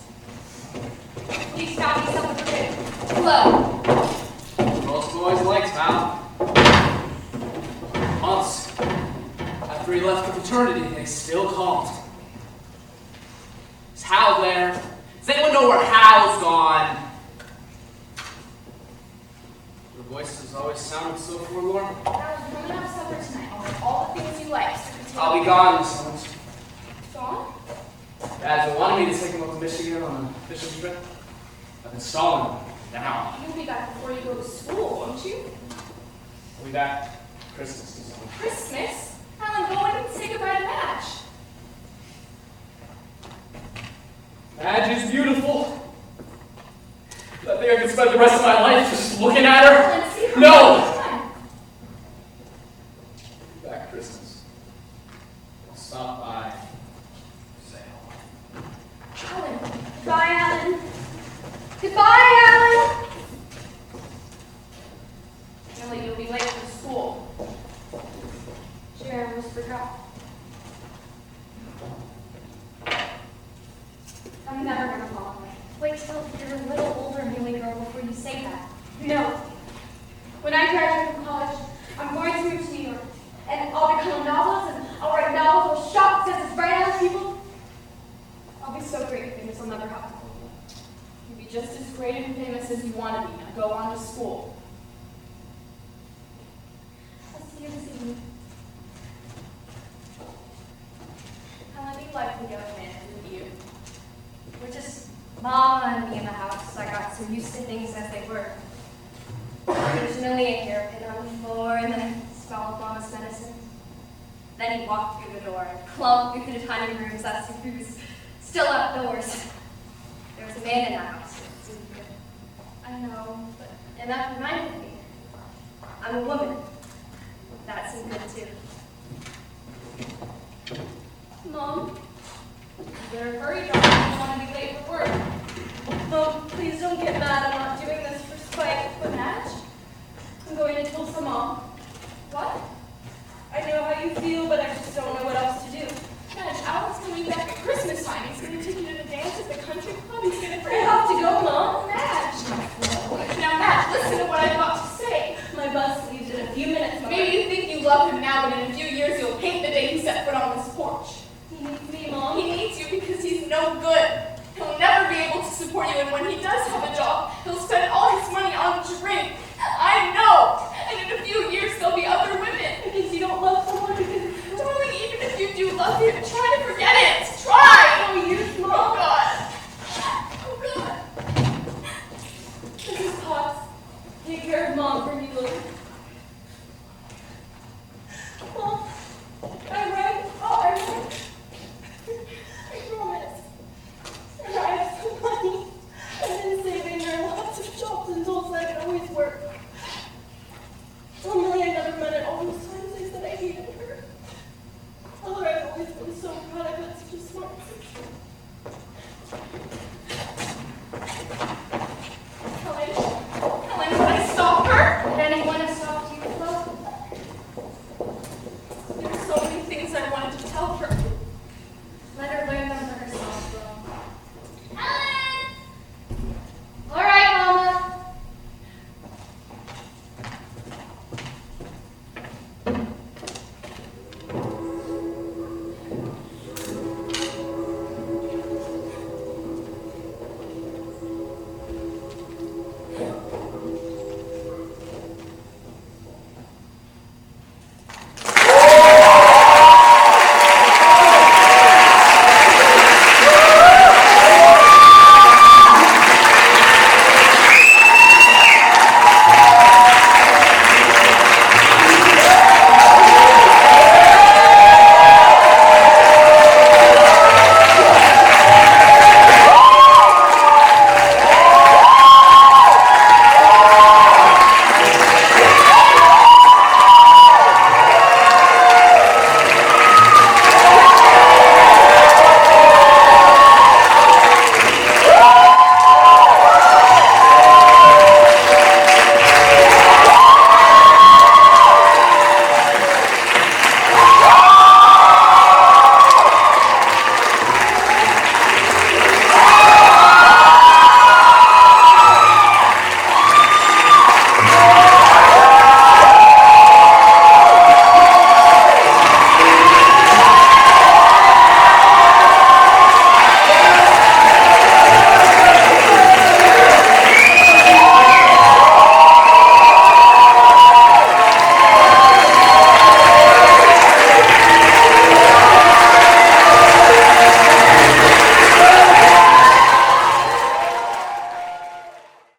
Please stop me, someone forbid. Hello. Most boys liked Val. Months after he left the fraternity, they still called. Is Hal there? Does anyone know where Hal's gone? Your voices always sounded so forlorn. Now, we're gonna have supper tonight. I'll make all the things you like. So I'll be gone in this moment. Gone? Dad wanted me to take him up to Michigan on a fishing trip. I've been stalling him now. You'll be back before you go to school, won't you? I'll be back Christmas this summer. Christmas? Helen, go in and say goodbye to Madge. Madge is beautiful. I think I could spend the rest of my life just looking at her. Helen, see her No! next time. Back Christmas. I'll stop by. Say hello. Helen. Goodbye, Helen. Goodbye, Helen. Millie, you'll be late for school. She almost forgot. I'm never gonna fall in love. Wait till you're a little older, Millie girl, before you say that. No. When I graduate from college, I'm going to move to New York. And I'll become a novelist, and I'll write novels with shock senses right on people. I'll be so great and famous, I'll never have to. You'll be just as great and famous as you want to be. Now go on to school. I'll see you this evening. Helen, you like the young man, didn't you? We're just Mom and me in the house. I got so used to things as they were. Occasionally a hairpin on the floor and then the smell of Mama's medicine. Then he walked through the door and clumped through the tiny rooms as if he was still outdoors. There was a man in the house. It seemed good. I know, and that reminded me. I'm a woman. That seemed good too. Mom? You better hurry, darling. I don't want to be late for work. Mom, please don't get mad. I'm not doing this for spite. But Madge? I'm going to Tulsa, Mom. What? I know how you feel, but I just don't know what else to do. Madge, Alan's coming back at Christmas time. He's going to take you to the dance at the country club. He's going to bring you. I have to go, Mom. Madge! Now, Madge, listen to what I'm about to say. My bus leaves in a few minutes, Mom. Maybe you think you love him now, but in a few years you'll hate the day he set foot on this porch. He needs me, Mom. He needs you because he's no good. He'll never be able to support you, and when he does have a job, he'll spend all his money on drink. I know! And in a few years, there'll be other women. Because you don't love someone because... Darling, even if you do love him, try to forget it.